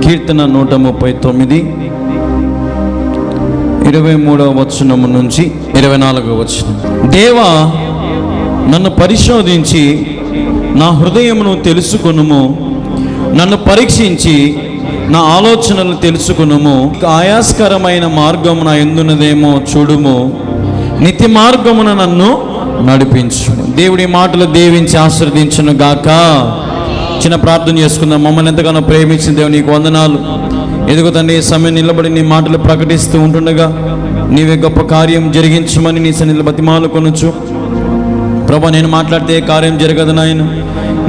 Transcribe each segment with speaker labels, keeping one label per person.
Speaker 1: కీర్తన 139 23వ వచనము నుంచి 24వ వచనం. దేవా, నన్ను పరిశోధించి నా హృదయమును తెలుసుకొనుము, నన్ను పరీక్షించి నా ఆలోచనలు తెలుసుకొనుము. ఆయాస్కరమైన మార్గము నా యందున్నదేమో చూడుము, నిత్య మార్గమున నన్ను నడిపించు. దేవుడి మాటలు దీవించి ఆశీర్వదించును గాక. చిన్న ప్రార్థన చేసుకుందాం. మమ్మల్ని ఎంతగానో ప్రేమించిన దేవుడు నీకు వందనాలు. ఎదుగు తండ్రి, సమయం నిలబడి నీ మాటలు ప్రకటిస్తూ ఉంటుండగా నీవే గొప్ప కార్యం జరిగించమని నీ సన్నిధిలో బతిమాలుకొనుచు. ప్రభా, నేను మాట్లాడితే ఏ కార్యం జరగదు నాయన,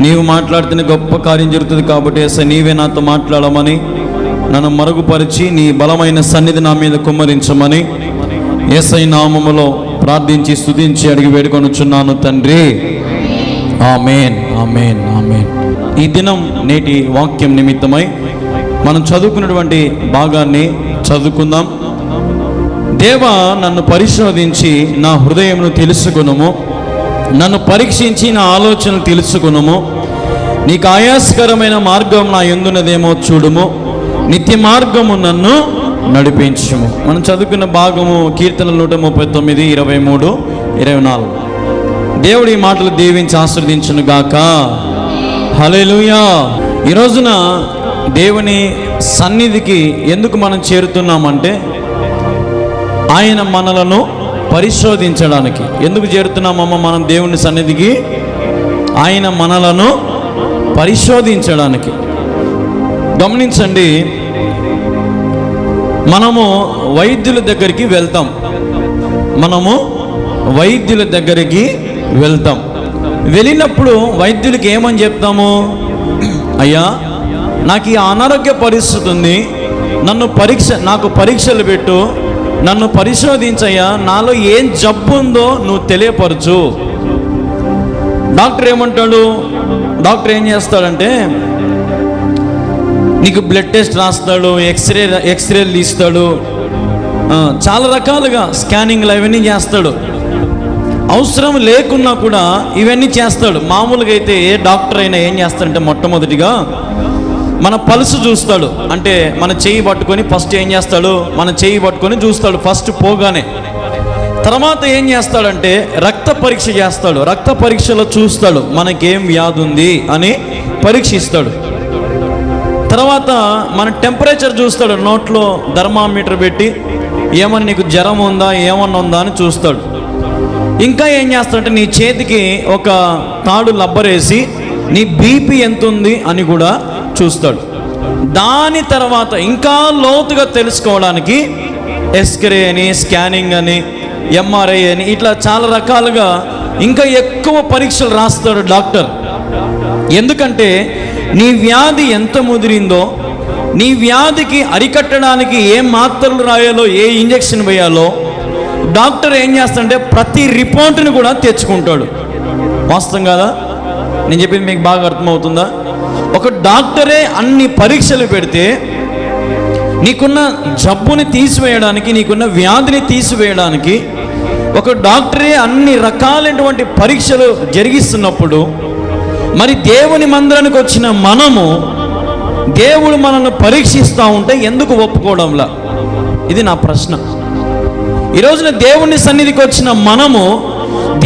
Speaker 1: నీవు మాట్లాడితేనే గొప్ప కార్యం జరుగుతుంది. కాబట్టి అసలు నీవే నాతో మాట్లాడమని, నన్ను మరుగుపరిచి నీ బలమైన సన్నిధి నా మీద కుమ్మరించమని యేసయ్య నామములో ప్రార్థించి స్తుతించి అడిగి వేడుకొనుచున్నాను తండ్రి. ఆమేన్, ఆమేన్, ఆమేన్. ఈ దినం నేటి వాక్యం నిమిత్తమై మనం చదువుకున్నటువంటి భాగాన్ని చదువుకుందాం. దేవా, నన్ను పరిశోధించి నా హృదయమును తెలుసుకొనుము, నన్ను పరీక్షించి నా ఆలోచనలు తెలుసుకొనుము. నీకు ఆయాస్కరమైన మార్గం నా యందున్నదేమో చూడుము, నిత్య మార్గము నన్ను నడిపించుము. మనం చదువుకున్న భాగము కీర్తనలు 139, 23, 24. దేవుడి మాటలు దీవించి ఆశీర్వదించును గాక. హల్లెలూయా. ఈ రోజున దేవుని సన్నిధికి ఎందుకు మనం చేరుతున్నామంటే, ఆయన మనలను పరిశోధించడానికి. ఎందుకు చేరుతున్నామమ్మా మనం దేవుని సన్నిధికి? ఆయన మనలను పరిశోధించడానికి. గమనించండి, మనము వైద్యుల దగ్గరికి వెళ్తాం. వెళ్ళినప్పుడు వైద్యులకి ఏమని చెప్తాము? అయ్యా, నాకు ఈ అనారోగ్య పరిస్థితి ఉంది, నాకు పరీక్షలు పెట్టు, నన్ను పరిశోధించయ్యా, నాలో ఏం జబ్బు ఉందో నువ్వు తెలియపరచు. డాక్టర్ ఏమంటాడు? డాక్టర్ ఏం చేస్తాడంటే నీకు బ్లడ్ టెస్ట్ రాస్తాడు, ఎక్స్రేలు తీస్తాడు, చాలా రకాలుగా స్కానింగ్లు అవన్నీ చేస్తాడు. అవసరం లేకున్నా కూడా ఇవన్నీ చేస్తాడు. మామూలుగా అయితే ఏ డాక్టర్ అయినా ఏం చేస్తాడంటే మొట్టమొదటిగా మన పల్సు చూస్తాడు. అంటే మన చెయ్యి పట్టుకొని ఫస్ట్ ఏం చేస్తాడు? మన చెయ్యి పట్టుకొని చూస్తాడు ఫస్ట్ పోగానే. తర్వాత ఏం చేస్తాడంటే రక్త పరీక్ష చేస్తాడు. రక్త పరీక్షలో చూస్తాడు మనకేం వ్యాధి ఉంది అని పరీక్షిస్తాడు. తర్వాత మన టెంపరేచర్ చూస్తాడు. నోట్లో థర్మామీటర్ పెట్టి ఏమన్నా నీకు జ్వరం ఉందా, ఏమన్నా ఉందా అని చూస్తాడు. ఇంకా ఏం చేస్తాడంటే నీ చేతికి ఒక తాడు లబ్బరేసి నీ బీపీ ఎంత ఉంది అని కూడా చూస్తాడు. దాని తర్వాత ఇంకా లోతుగా తెలుసుకోవడానికి ఎక్స్రే అని, స్కానింగ్ అని, ఎంఆర్ఐ అని, ఇట్లా చాలా రకాలుగా ఇంకా ఎక్కువ పరీక్షలు రాస్తాడు డాక్టర్. ఎందుకంటే నీ వ్యాధి ఎంత ముదిరిందో, నీ వ్యాధికి అరికట్టడానికి ఏ మాత్రలు రాయాలో, ఏ ఇంజెక్షన్ వేయాలో డాక్టర్ ఏం చేస్తాడంటే ప్రతి రిపోర్ట్ని కూడా తెచ్చుకుంటాడు. వాస్తవం కదా నేను చెప్పింది? మీకు బాగా అర్థమవుతుందా? ఒక డాక్టరే అన్ని పరీక్షలు పెడితే నీకున్న జబ్బుని తీసివేయడానికి, నీకున్న వ్యాధిని తీసివేయడానికి ఒక డాక్టరే అన్ని రకాలైనటువంటి పరీక్షలు జరిగిస్తున్నప్పుడు, మరి దేవుని మందిరానికి వచ్చిన మనము దేవుడు మనల్ని పరీక్షిస్తూ ఉంటే ఎందుకు ఒప్పుకోవడంలా? ఇది నా ప్రశ్న. ఈ రోజున దేవుని సన్నిధికి వచ్చిన మనము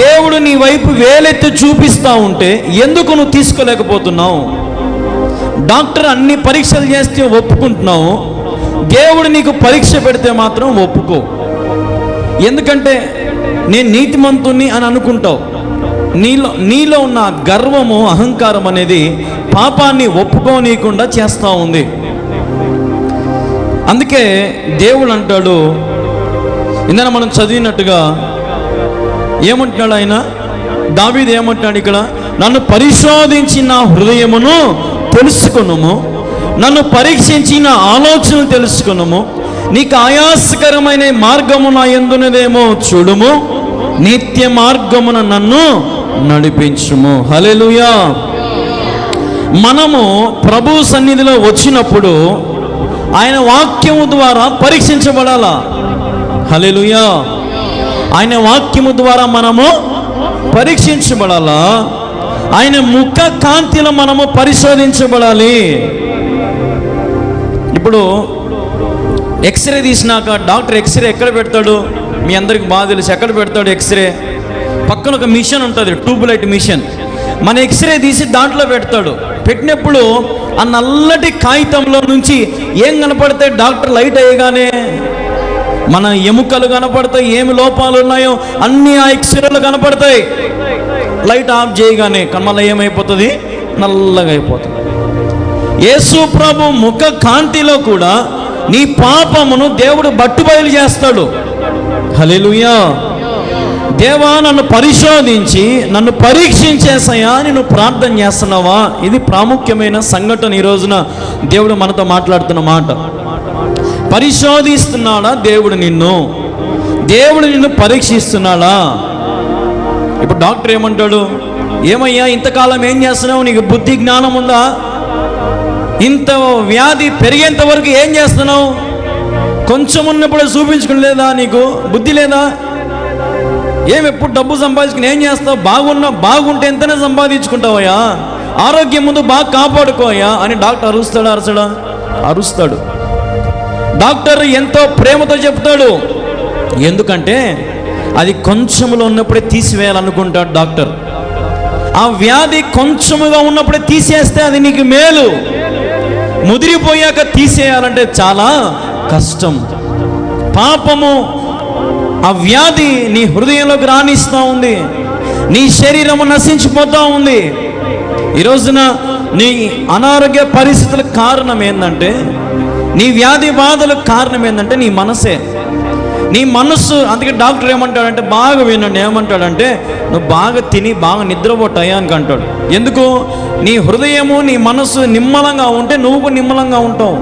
Speaker 1: దేవుడు నీ వైపు వేలెత్తి చూపిస్తూ ఉంటే ఎందుకు నువ్వు తీసుకోలేకపోతున్నావు? డాక్టర్ అన్ని పరీక్షలు చేస్తే ఒప్పుకుంటున్నావు, దేవుడు నీకు పరీక్ష పెడితే మాత్రం ఒప్పుకో. ఎందుకంటే నేను నీతిమంతుణ్ణి అని అనుకుంటావు. నీలో ఉన్న గర్వము, అహంకారం అనేది పాపాన్ని ఒప్పుకోనీయకుండా చేస్తూ ఉంది. అందుకే దేవుడు అంటాడు, ఇందాక మనం చదివినట్టుగా ఏమంటున్నాడు ఆయన? దావీదు ఏమంటున్నాడు ఇక్కడ? నన్ను పరిశోధించి నా హృదయమును తెలుసుకొనుము, నన్ను పరీక్షించి నా ఆలోచనలు తెలుసుకొనుము, నీకు ఆయాసకరమైన మార్గము నా యందున్నదేమో చూడుము, నిత్య మార్గమున నన్ను నడిపించుము. హల్లెలూయా. మనము ప్రభు సన్నిధిలో వచ్చినప్పుడు ఆయన వాక్యము ద్వారా పరీక్షించబడాలా. హల్లెలూయా. ఆయన వాక్యము ద్వారా మనము పరీక్షించబడాలా. ఆయన ముఖ కాంతిలో మనము పరిశోధించబడాలి. ఇప్పుడు ఎక్స్రే తీసినాక డాక్టర్ ఎక్స్రే ఎక్కడ పెడతాడు? మీ అందరికి బాగా తెలుసు ఎక్కడ పెడతాడు ఎక్స్రే. పక్కన ఒక మిషన్ ఉంటుంది, ట్యూబ్ లైట్ మిషన్. మన ఎక్స్రే తీసి దాంట్లో పెడతాడు. పెట్టినప్పుడు ఆ నల్లటి కాగితంలో నుంచి ఏం కనపడతాయి? డాక్టర్ లైట్ అయ్యగానే మన ఎముకలు కనపడతాయి, ఏమి లోపాలు ఉన్నాయో అన్నీ ఆ ఎక్స్రేలు కనపడతాయి. లైట్ ఆఫ్ చేయగానే మళ్ళీ ఏమైపోతుంది? నల్లగా అయిపోతుంది. యేసు ప్రభు ముఖ కాంతిలో కూడా నీ పాపమును దేవుడు బట్టుబయలు చేస్తాడు. హల్లెలూయా. దేవా, నన్ను పరిశోధించి నన్ను పరీక్షించేసయ్యా అని నువ్వు ప్రార్థన చేస్తున్నావా? ఇది ప్రాముఖ్యమైన సంఘటన. ఈ రోజున దేవుడు మనతో మాట్లాడుతున్న మాట. పరిశోధిస్తున్నాడా దేవుడు నిన్ను? దేవుడు నిన్ను పరీక్షిస్తున్నాడా? ఇప్పుడు డాక్టర్ ఏమంటాడు? ఏమయ్యా ఇంతకాలం ఏం చేస్తున్నావు? నీకు బుద్ధి జ్ఞానం ఉందా? ఇంత వ్యాధి పెరిగేంత వరకు ఏం చేస్తున్నావు? కొంచెం ఉన్నప్పుడు చూపించుకుని లేదా? నీకు బుద్ధి లేదా? ఎప్పుడు డబ్బు సంపాదించుకుని ఏం చేస్తావు? బాగుంటే ఎంతనే సంపాదించుకుంటావయ్యా, ఆరోగ్యం ముందు బాగా కాపాడుకోవయ్యా అని డాక్టర్ అరుస్తాడా? అరసడా? అరుస్తాడు. డాక్టర్ ఎంతో ప్రేమతో చెప్తాడు. ఎందుకంటే అది కొంచెములో ఉన్నప్పుడే తీసివేయాలనుకుంటాడు డాక్టర్. ఆ వ్యాధి కొంచెముగా ఉన్నప్పుడే తీసేస్తే అది నీకు మేలు. ముదిరిపోయాక తీసేయాలంటే చాలా కష్టం. పాపము, ఆ వ్యాధి నీ హృదయంలోకి రాణిస్తూ ఉంది, నీ శరీరము నశించిపోతూ ఉంది. ఈ రోజున నీ అనారోగ్య పరిస్థితులకు కారణం ఏంటంటే, నీ వ్యాధి బాధలకు కారణం ఏంటంటే నీ మనసే. నీ మనస్సు. అందుకే డాక్టర్ ఏమంటాడంటే, బాగా వినండి, ఏమంటాడంటే నువ్వు బాగా తిని బాగా నిద్రపోతాయా అని అంటాడు. ఎందుకు? నీ హృదయము నీ మనస్సు నిమ్మలంగా ఉంటే నువ్వు నిమ్మలంగా ఉంటావు.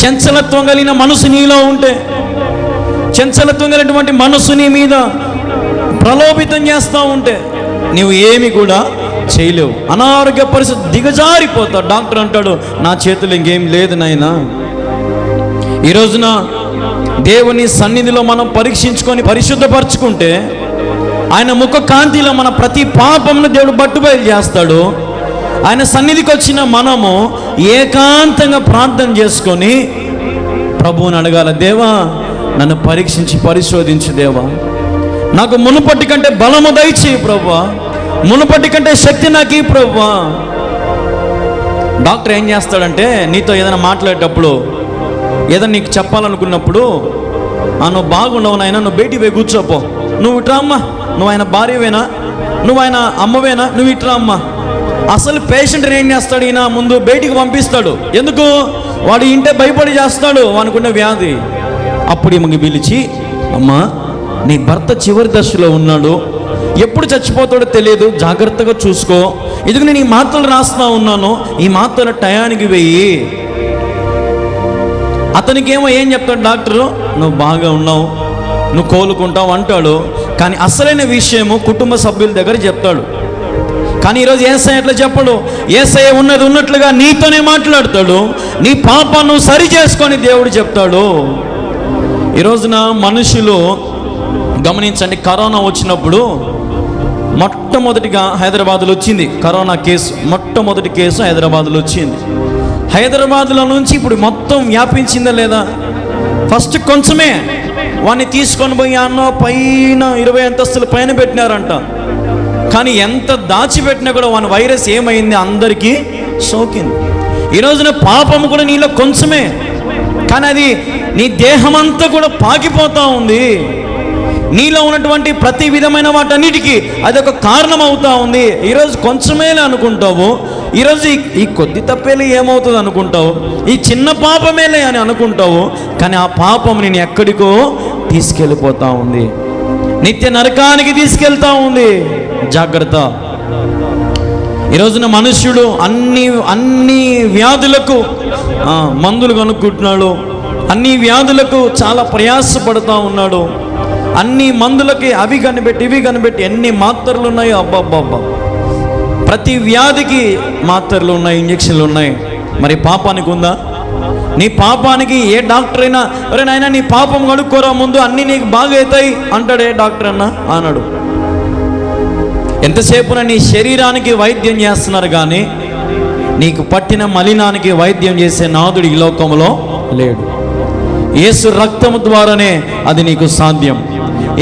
Speaker 1: చంచలత్వం కలిగిన మనసు నీలో ఉంటే, చంచలత్వం కలిగినటువంటి మనస్సు నీ మీద ప్రలోభితం చేస్తూ ఉంటే నువ్వు ఏమి కూడా చేయలేవు. అనారోగ్య పరిస్థితి దిగజారిపోతావు. డాక్టర్ అంటాడు, నా చేతులు ఇంకేం లేదు నాయనా. ఈ రోజున దేవుని సన్నిధిలో మనం పరీక్షించుకొని పరిశుద్ధపరచుకుంటే ఆయన ముఖ కాంతిలో మన ప్రతి పాపమును దేవుడు బట్టుబయలు చేస్తాడు. ఆయన సన్నిధికి వచ్చిన మనము ఏకాంతంగా ప్రార్థన చేసుకొని ప్రభువుని అడగాల, దేవా నన్ను పరీక్షించి పరిశోధించు దేవా, నాకు మునుపటి కంటే బలము దయచేయి ప్రభువా, మునుపటి కంటే శక్తి నాకు ఈ ప్రభువా. డాక్టర్ ఏం చేస్తాడంటే నీతో ఏదైనా మాట్లాడేటప్పుడు, ఏదైనా నీకు చెప్పాలనుకున్నప్పుడు, నువ్వు బాగుండవు నాయన, నువ్వు బయటికి పోయి కూర్చోపో, నువ్వు ఇట్రా అమ్మా, నువ్వు ఆయన భార్యవేనా, నువ్వు ఆయన అమ్మవేనా, నువ్వు ఇట్రా అమ్మా. అసలు పేషెంట్ని ఏం చేస్తాడు? ఈయన ముందు బయటికి పంపిస్తాడు. ఎందుకు? వాడు ఇంటే భయపడి చేస్తాడు వానుకున్న వ్యాధి. అప్పుడు ఈమెకి పిలిచి, అమ్మా నీ భర్త చివరి దశలో ఉన్నాడు, ఎప్పుడు చచ్చిపోతాడో తెలియదు, జాగ్రత్తగా చూసుకో, ఇదిగో నేను ఈ మాత్రలు రాస్తా ఉన్నాను, ఈ మాత్రల టయానికి వెయ్యి. అతనికేమో ఏం చెప్తాడు డాక్టరు? నువ్వు బాగా ఉన్నావు, నువ్వు కోలుకుంటావు అంటాడు. కానీ అసలైన విషయము కుటుంబ సభ్యుల దగ్గర చెప్తాడు. కానీ ఈరోజు యేసయ్య ఎట్లా చెప్పడు? యేసయ్య ఉన్నది ఉన్నట్లుగా నీతోనే మాట్లాడతాడు. నీ పాపాన్ని సరి చేసుకొని దేవుడు చెప్తాడు. ఈరోజున మనుషులు గమనించండి, కరోనా వచ్చినప్పుడు మొట్టమొదటిగా హైదరాబాద్లో వచ్చింది కరోనా కేసు. మొట్టమొదటి కేసు హైదరాబాద్లో వచ్చింది. హైదరాబాద్లో నుంచి ఇప్పుడు మొత్తం వ్యాపించిందా లేదా? ఫస్ట్ కొంచెమే వాడిని తీసుకొని పోయి పైన 20 అంతస్తుల పైన పెట్టినారంట. కానీ ఎంత దాచిపెట్టినా కూడా వాని వైరస్ ఏమైంది? అందరికీ సోకింది. ఈ రోజున పాపము కూడా నీలో కొంచెమే, కానీ అది నీ దేహమంతా కూడా పాకిపోతూ ఉంది. నీలో ఉన్నటువంటి ప్రతి విధమైన వాటన్నిటికీ అది ఒక కారణం అవుతా ఉంది. ఈరోజు కొంచెమేలే అనుకుంటావు, ఈరోజు ఈ కొద్ది తప్పేలే ఏమవుతుంది అనుకుంటావు, ఈ చిన్న పాపమేలే అని అనుకుంటావు. కానీ ఆ పాపం నేను ఎక్కడికో తీసుకెళ్ళిపోతా ఉంది, నిత్య నరకానికి తీసుకెళ్తా ఉంది. జాగ్రత్త. ఈరోజున మనుష్యుడు అన్ని వ్యాధులకు మందులు కనుక్కుంటున్నాడు, అన్ని వ్యాధులకు చాలా ప్రయాసపడుతూ ఉన్నాడు. అన్ని మందులకి అవి కనిపెట్టి ఇవి కనిపెట్టి ఎన్ని మాత్రలు ఉన్నాయో, అబ్బాబ్బాబ్బా, ప్రతి వ్యాధికి మాత్రలు ఉన్నాయి, ఇంజక్షన్లు ఉన్నాయి. మరి పాపానికి ఉందా? నీ పాపానికి ఏ డాక్టర్ అయినా, అరే నాయనా నీ పాపం కడుక్కోరా ముందు, అన్నీ నీకు బాగా అవుతాయి అంటాడు ఏ డాక్టర్ అన్నా? అన్నాడు. ఎంతసేపున నీ శరీరానికి వైద్యం చేస్తున్నారు కానీ నీకు పట్టిన మలినానికి వైద్యం చేసే నాదుడు ఈ లోకంలో లేడు. యేసు రక్తము ద్వారానే అది నీకు సాధ్యం.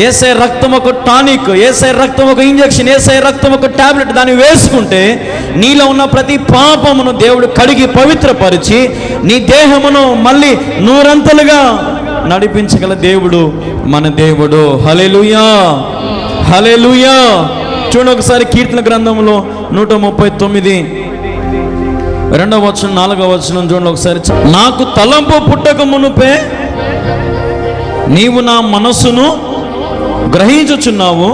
Speaker 1: యేసే రక్తం ఒక టానిక్, యేసే రక్తం ఒక ఇంజెక్షన్, యేసే రక్తం ఒక టాబ్లెట్. దాన్ని వేసుకుంటే నీలో ఉన్న ప్రతి పాపమును దేవుడు కడిగి పవిత్రపరిచి నీ దేహమును మళ్ళీ నూరంతలుగా నడిపించగల దేవుడు మన దేవుడు. హల్లెలూయా, హల్లెలూయా. చూడండి ఒకసారి కీర్తన గ్రంథంలో 139 2వ వచనం 4వ వచనం చూడండి ఒకసారి. నాకు తలంపు పుట్టక మునుపే నీవు నా మనస్సును గ్రహించుచున్నావు.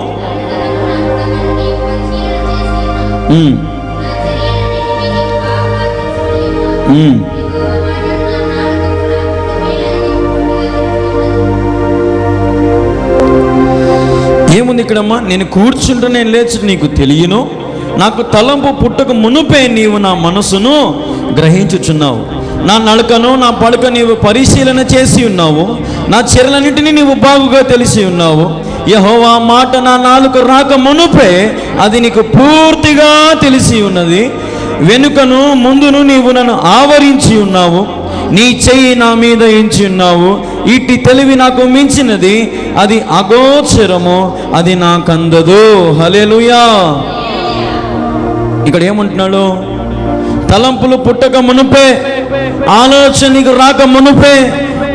Speaker 1: ఏముంది ఇక్కడమ్మా? నేను కూర్చుంటే నేను లేచి నీకు తెలియను, నాకు తలంపు పుట్టక మునుపే నీవు నా మనసును గ్రహించుచున్నావు. నా నడకను నా పడక నీవు పరిశీలన చేసి ఉన్నావు. నా చర్యలన్నింటినీ నీవు బాగుగా తెలిసి ఉన్నావు. యెహోవా మాట నా నాలుక రాక మునుపే అది నీకు పూర్తిగా తెలిసి ఉన్నది. వెనుకను ముందును నీవు నన్ను ఆవరించి ఉన్నావు. నీ చెయ్యి నా మీద ఎంచి ఉన్నావు. ఇట్టి తెలివి నాకు మించినది, అది అగోచరము, అది నాకందదు. హల్లెలూయా. ఇక్కడ ఏమంటున్నాడు? తలంపులు పుట్టక మునుపే, ఆలోచన నీకు రాక మునుపే,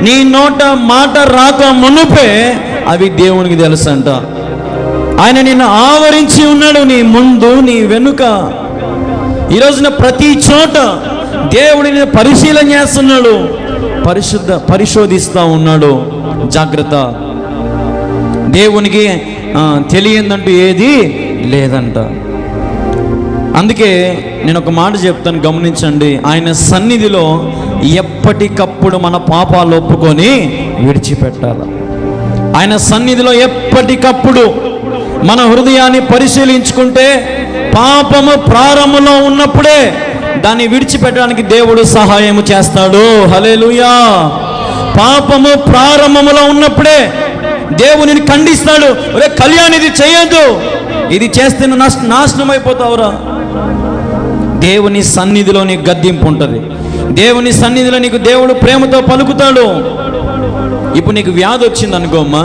Speaker 1: నీ నోట మాట రాక మునుపే అవి దేవునికి తెలుసంట. ఆయన నిన్ను ఆవరించి ఉన్నాడు, నీ ముందు నీ వెనుక. ఈరోజున ప్రతి చోట దేవుడిని పరిశీలన చేస్తున్నాడు, పరిశోధిస్తూ ఉన్నాడు. జాగ్రత్త, దేవునికి తెలియందంటూ ఏది లేదంట. అందుకే నేను ఒక మాట చెప్తాను, గమనించండి. ఆయన సన్నిధిలో ఎప్పటికప్పుడు మన పాపాలు ఒప్పుకొని విడిచిపెట్టాలి. ఆయన సన్నిధిలో ఎప్పటికప్పుడు మన హృదయాన్ని పరిశీలించుకుంటే, పాపము ప్రారంభంలో ఉన్నప్పుడే దాన్ని విడిచిపెట్టడానికి దేవుడు సహాయం చేస్తాడు. హల్లెలూయా. పాపము ప్రారంభంలో ఉన్నప్పుడే దేవునిని ఖండిస్తాడు. ఒరే కళ్యాణ్, ఇది చేయొద్దు, ఇది చేస్తే నాశనం అయిపోతావురా. దేవుని సన్నిధిలో నీకు గద్దింపు ఉంటుంది. దేవుని సన్నిధిలో నీకు దేవుడు ప్రేమతో పలుకుతాడు. ఇప్పుడు నీకు వ్యాధి వచ్చింది అనుకోమ్మా,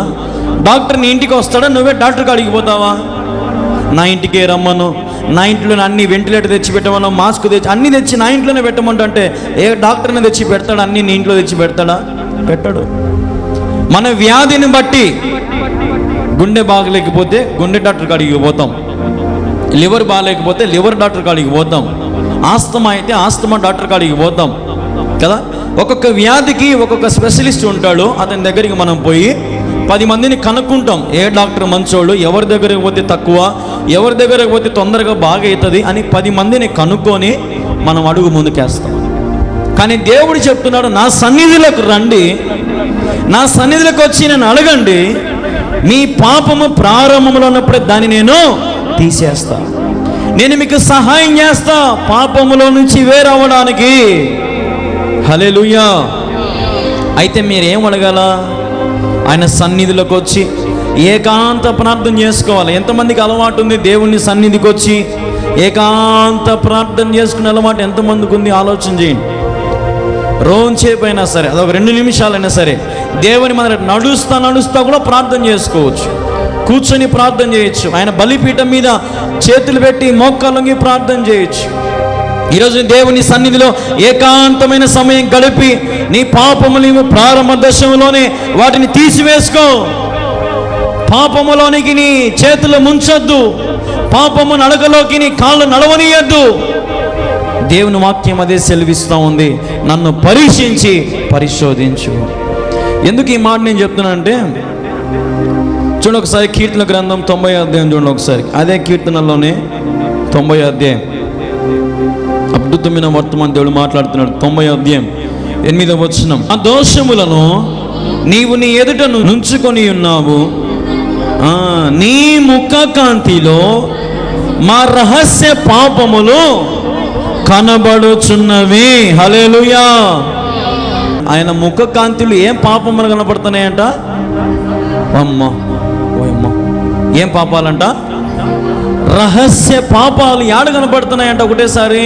Speaker 1: డాక్టర్ నీ ఇంటికి వస్తాడా? నువ్వే డాక్టర్ కాడికి పోతావా? నా ఇంటికే రమ్మను, నా ఇంట్లోనే అన్ని వెంటిలేటర్ తెచ్చి పెట్టమను, మాస్క్ తెచ్చి అన్ని తెచ్చి నా ఇంట్లోనే పెట్టమంటే ఏ డాక్టర్ని తెచ్చి పెడతాడా? అన్ని నీ ఇంట్లో తెచ్చి పెడతాడా? పెట్టడు. మన వ్యాధిని బట్టి గుండె బాగలేకపోతే గుండె డాక్టర్ కాడికి పోతాం, లివర్ బాగలేకపోతే లివర్ డాక్టర్ కాడికి పోతాం, ఆస్తమా అయితే ఆస్తమా డాక్టర్ కాడికి పోతాం కదా. ఒక్కొక్క వ్యాధికి ఒక్కొక్క స్పెషలిస్ట్ ఉంటాడు. అతని దగ్గరికి మనం పోయి 10 మందిని కనుక్కుంటాం. ఏ డాక్టర్ మంచోడు, ఎవరి దగ్గరకు పోతే తక్కువ, ఎవరి దగ్గరకు పోతే తొందరగా బాగా అవుతుంది అని 10 మందిని కనుక్కొని మనం అడుగు ముందుకేస్తాం. కానీ దేవుడు చెప్తున్నాడు, నా సన్నిధిలోకి రండి, నా సన్నిధిలోకి వచ్చి నన్ను అడగండి. మీ పాపము ప్రారంభంలో ఉన్నప్పుడే దాన్ని నేను తీసేస్తా. నేను మీకు సహాయం చేస్తా పాపములో నుంచి వేరవ్వడానికి. హల్లెలూయా. అయితే మీరేం అడగాల? ఆయన సన్నిధిలోకి వచ్చి ఏకాంత ప్రార్థన చేసుకోవాలి. ఎంతమందికి అలవాటు ఉంది దేవుని సన్నిధికి వచ్చి ఏకాంత ప్రార్థన చేసుకునే అలవాటు ఎంతమందికి ఉంది? ఆలోచన చేయండి. రోజుసేపు అయినా సరే, అదొక 2 నిమిషాలైనా సరే దేవుని మన నడుస్తా కూడా ప్రార్థన చేసుకోవచ్చు. కూర్చొని ప్రార్థన చేయొచ్చు. ఆయన బలిపీఠం మీద చేతులు పెట్టి మోకాళ్ళొంగి ప్రార్థన చేయొచ్చు. ఈరోజు దేవుని సన్నిధిలో ఏకాంతమైన సమయం గడిపి నీ పాపములు నీవు ప్రారంభ దశలోనే వాటిని తీసివేసుకో. పాపములోనికి నీ చేతులు ముంచొద్దు, పాపము నడకలోకి నీ కాళ్ళు నడవనీయద్దు. దేవుని వాక్యం అదే సెలవిస్తూ ఉంది, నన్ను పరీక్షించి పరిశోధించు. ఎందుకు ఈ మాట నేను చెప్తున్నానంటే, చూడండి ఒకసారి కీర్తన గ్రంథం 90వ అధ్యాయం చూడండి ఒకసారి. అదే కీర్తనలోనే 90వ అధ్యాయం అద్భుతమైన వర్తమాన దేవుడు మాట్లాడుతున్నాడు. 90వ అధ్యాయం 8వ వచనం. ఆ దోషములను నీవు నీ ఎదుట నుంచుకొని ఉన్నావు, నీ ముఖ కాంతిలో మా రహస్య పాపములు కనబడుచున్నవి. హల్లెలూయా. ఆయన ముఖ కాంతిలో ఏం పాపములు కనబడుతున్నాయంట? అమ్మ ఓయమ్మ, ఏం పాపాలంట? రహస్య పాపాలు యాడ కనబడుతున్నాయంట? ఒకటేసారి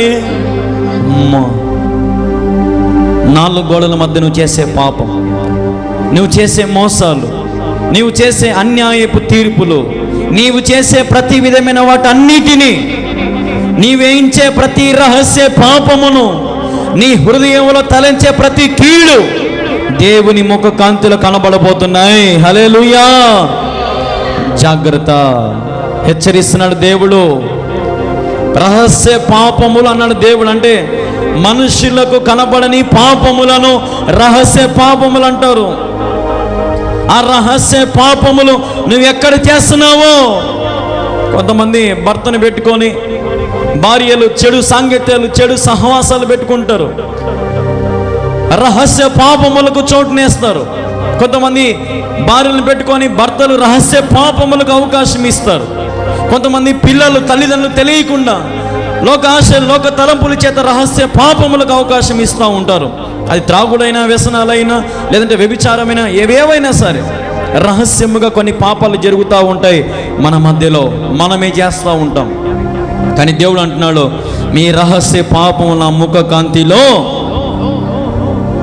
Speaker 1: అమ్మా, 4 గోడల మధ్య నువ్వు చేసే పాపం, నువ్వు చేసే మోసాలు, నీవు చేసే అన్యాయపు తీర్పులు, నీవు చేసే ప్రతి విధమైన వాటన్నిటినీ, నీవేయించే ప్రతి రహస్య పాపమును, నీ హృదయంలో తలంచే ప్రతి కీడు దేవుని ముఖ కాంతిలో కనబడబోతున్నాయి. హల్లెలూయా. జాగ్రత్త, హెచ్చరిస్తున్నాడు దేవుడు. రహస్య పాపములు అన్నాడు దేవుడు. అంటే మనుషులకు కనబడని పాపములను రహస్య పాపములు అంటారు. ఆ రహస్య పాపములు నువ్వు ఎక్కడ చేస్తున్నావో. కొంతమంది భర్తను పెట్టుకొని భార్యలు చెడు సాంగత్యాలు, చెడు సహవాసాలు పెట్టుకుంటారు, రహస్య పాపములకు చోటునేస్తారు. కొంతమంది భార్యలను పెట్టుకొని భర్తలు రహస్య పాపములకు అవకాశం ఇస్తారు. కొంతమంది పిల్లలు తల్లిదండ్రులు తెలియకుండా లోక ఆశ, లోక తలంపుల చేత రహస్య పాపములకు అవకాశం ఇస్తూ ఉంటారు. అది త్రాగుడైనా, వ్యసనాలైనా, లేదంటే వ్యభిచారమైనా, ఏవేవైనా సరే రహస్యముగా కొన్ని పాపాలు జరుగుతూ ఉంటాయి. మన మధ్యలో మనమే చేస్తూ ఉంటాం. కానీ దేవుడు అంటున్నాడు, మీ రహస్య పాపముల ముఖ కాంతిలో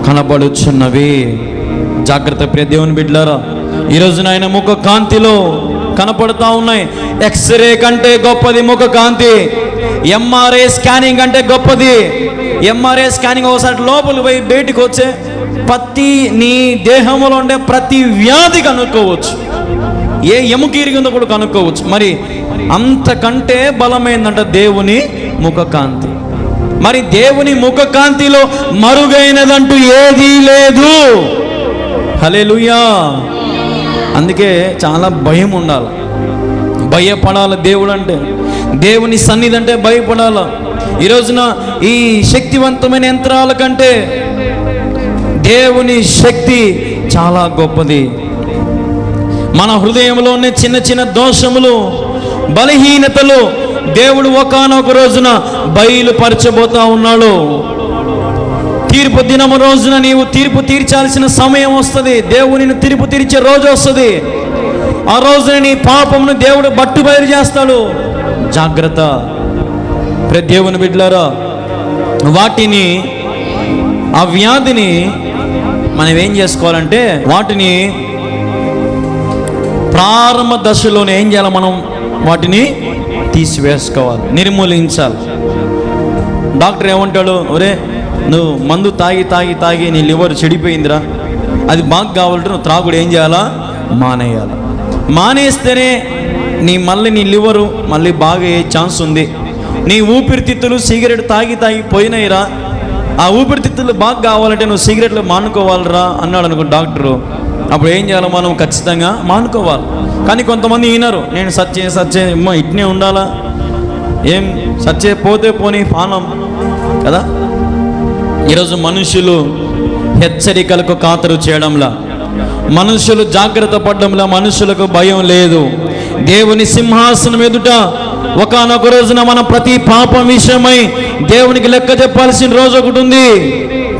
Speaker 1: కనబడుచున్నవి. జాగ్రత్త ప్రియ దేవుని బిడ్డలారా, ఈరోజు ఆయన ముఖ కాంతిలో కనపడుతూ ఉన్నాయి. ఎక్స్రే కంటే గొప్పది ముఖ కాంతి. ఎంఆర్ఐ స్కానింగ్ అంటే గొప్పది. ఎంఆర్ఐ స్కానింగ్ ఒకసారి లోపల పోయి బయటికి వచ్చే ప్రతి నీ దేహంలో ఉండే ప్రతి వ్యాధి కనుక్కోవచ్చు, ఏ ఎముక ఇరిగిందో కూడా కనుక్కోవచ్చు. మరి అంతకంటే బలమైందంట దేవుని ముఖ కాంతి. మరి దేవుని ముఖ కాంతిలో మరుగైనదంటూ ఏదీ లేదు. హల్లెలూయా. అందుకే చాలా భయం ఉండాలి, భయపడాలి. దేవుడు అంటే, దేవుని సన్నిధి అంటే భయపడాల. ఈ రోజున ఈ శక్తివంతమైన యంత్రాల కంటే దేవుని శక్తి చాలా గొప్పది. మన హృదయంలోనే చిన్న చిన్న దోషములు, బలహీనతలు దేవుడు ఒకానొక రోజున బయలుపరచబోతా ఉన్నాడు. తీర్పు దినము రోజున నీవు తీర్పు తీర్చాల్సిన సమయం వస్తుంది. దేవుని తీర్పు తీర్చే రోజు వస్తుంది. ఆ రోజున నీ పాపమును దేవుడు బట్టు బయలు చేస్తాడు. జాగ్రత్త ప్రతి దేవుని బిడ్డలారా. వాటిని, ఆ వ్యాధిని మనం ఏం చేసుకోవాలంటే, వాటిని ప్రారంభ దశలోనే ఏం చేయాలి, మనం వాటిని తీసివేసుకోవాలి, నిర్మూలించాలి. డాక్టర్ ఏమంటాడు, ఒరే నువ్వు మందు తాగి తాగి తాగి నీ లివర్ చెడిపోయిందిరా, అది బాగా కావాలంటే నువ్వు త్రాగుడు ఏం చేయాలా, మానేయాలి. మానేస్తేనే మళ్ళీ నీ లివరు మళ్ళీ బాగా అయ్యే ఛాన్స్ ఉంది. నీ ఊపిరితిత్తులు సిగరెట్ తాగి తాగి పోయినాయిరా, ఆ ఊపిరితిత్తులు బాగా కావాలంటే నువ్వు సిగరెట్లు మానుకోవాలిరా అన్నాడు అనుకో డాక్టరు. అప్పుడు ఏం చేయాలి, మనం ఖచ్చితంగా మానుకోవాలి. కానీ కొంతమంది వినరు. నేను సచ్చే అమ్మా ఇట్నే ఉండాలా, ఏం సచ్చే పోతే పోనీ పానం కదా. ఈరోజు మనుషులు హెచ్చరికలకు ఖాతరు చేయడంలా, మనుషులు జాగ్రత్త పడడంలా మనుషులకు భయం లేదు. దేవుని సింహాసనం ఎదుట ఒకానొక రోజున మనం ప్రతి పాపం విషయమై దేవునికి లెక్క చెప్పాల్సిన రోజు ఒకటి ఉంది.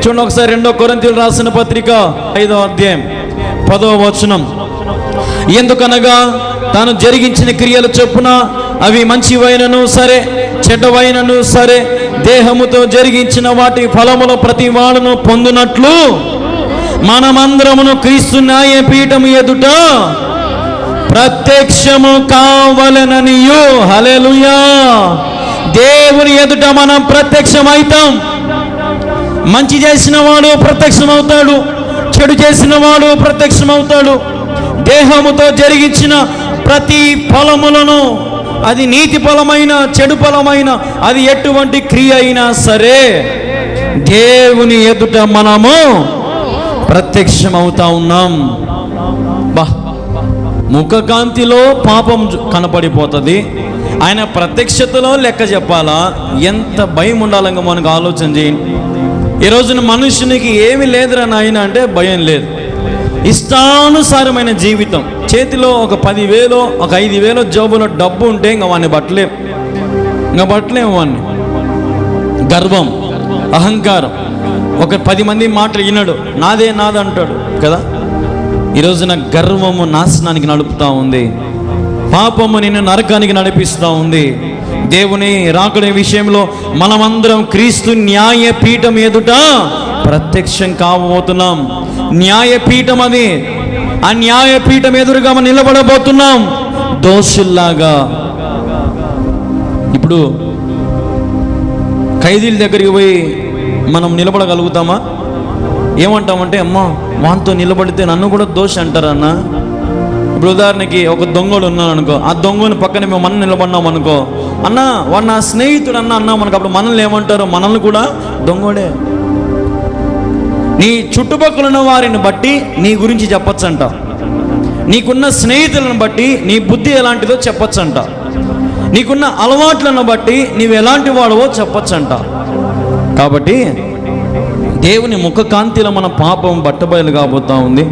Speaker 1: చూడండి ఒకసారి 2 కొరింథీయులకు రాసిన పత్రిక 5వ అధ్యాయం 10వ వచనం. ఎందుకనగా తాను జరిగించిన క్రియలు చొప్పున అవి మంచివైనను సరే, చెడ్డవైనను సరే, దేహముతో జరిగించిన వాటి ఫలములు ప్రతి వాడును పొందునట్లు మనమందరమును క్రీస్తు న్యాయపీఠము ఎదుట ప్రత్యక్షము కావలెననియు. హల్లెలూయా. దేవుని ఎదుట మనం ప్రత్యక్షమవుతాం. మంచి చేసిన వాడు ప్రత్యక్షమవుతాడు, చెడు చేసిన వాడు ప్రత్యక్షమవుతాడు. దేహముతో జరిగించిన ప్రతి ఫలములను, అది నీతి ఫలమైన చెడు ఫలమైన, అది ఎటువంటి క్రియ అయినా సరే దేవుని ఎదుట మనము ప్రత్యక్షమవుతా ఉన్నాం. బా, ముఖకాంతిలో పాపం కనపడిపోతుంది, ఆయన ప్రత్యక్షతలో లెక్క చెప్పాలా. ఎంత భయం ఉండాలంగా మనకు ఆలోచన చేయండి. ఈ రోజున మనుషునికి ఏమి లేదురా నాయన అంటే భయం లేదు. ఇష్టానుసారమైన జీవితం. చేతిలో ఒక 10,000 ఒక 5,000 జోబులో డబ్బు ఉంటే ఇంకా వాడిని బట్టలేము వాడిని. గర్వం, అహంకారం, ఒక 10 మంది మాటలు వినడు, నాదే అంటాడు కదా. ఈరోజున గర్వము నాశనానికి నడుపుతూ ఉంది, పాపము నిన్ను నరకానికి నడిపిస్తూ ఉంది. దేవుని రాకడ విషయంలో మనమందరం క్రీస్తు న్యాయపీఠం ఎదుట ప్రత్యక్షం కాబోతున్నాం. న్యాయపీఠం అది. ఆ న్యాయపీఠం ఎదురుగా మనం నిలబడబోతున్నాం దోషుల్లాగా. ఇప్పుడు ఖైదీల దగ్గరికి పోయి మనం నిలబడగలుగుతామా? ఏమంటామంటే, అమ్మా వాంతో నిలబడితే నన్ను కూడా దోషి అంటారన్న. ఇప్పుడు ఉదాహరణకి ఒక దొంగడు ఉన్నాను అనుకో, ఆ దొంగని పక్కన మేము మనం నిలబడినాం అనుకో, అన్న వాడు నా స్నేహితుడు అన్నా మనకు అప్పుడు మనల్ని ఏమంటారు? మనల్ని కూడా దొంగోడే. నీ చుట్టుపక్కల ఉన్న వారిని బట్టి నీ గురించి చెప్పచ్చంట. నీకున్న స్నేహితులను బట్టి నీ బుద్ధి ఎలాంటిదో చెప్పచ్చంట. నీకున్న అలవాట్లను బట్టి నీవు ఎలాంటి వాడవో చెప్పచ్చంట. కాబట్టి దేవుని ముఖకాంతిలో మన పాపం బట్టబయలు కాబోతా ఉంది.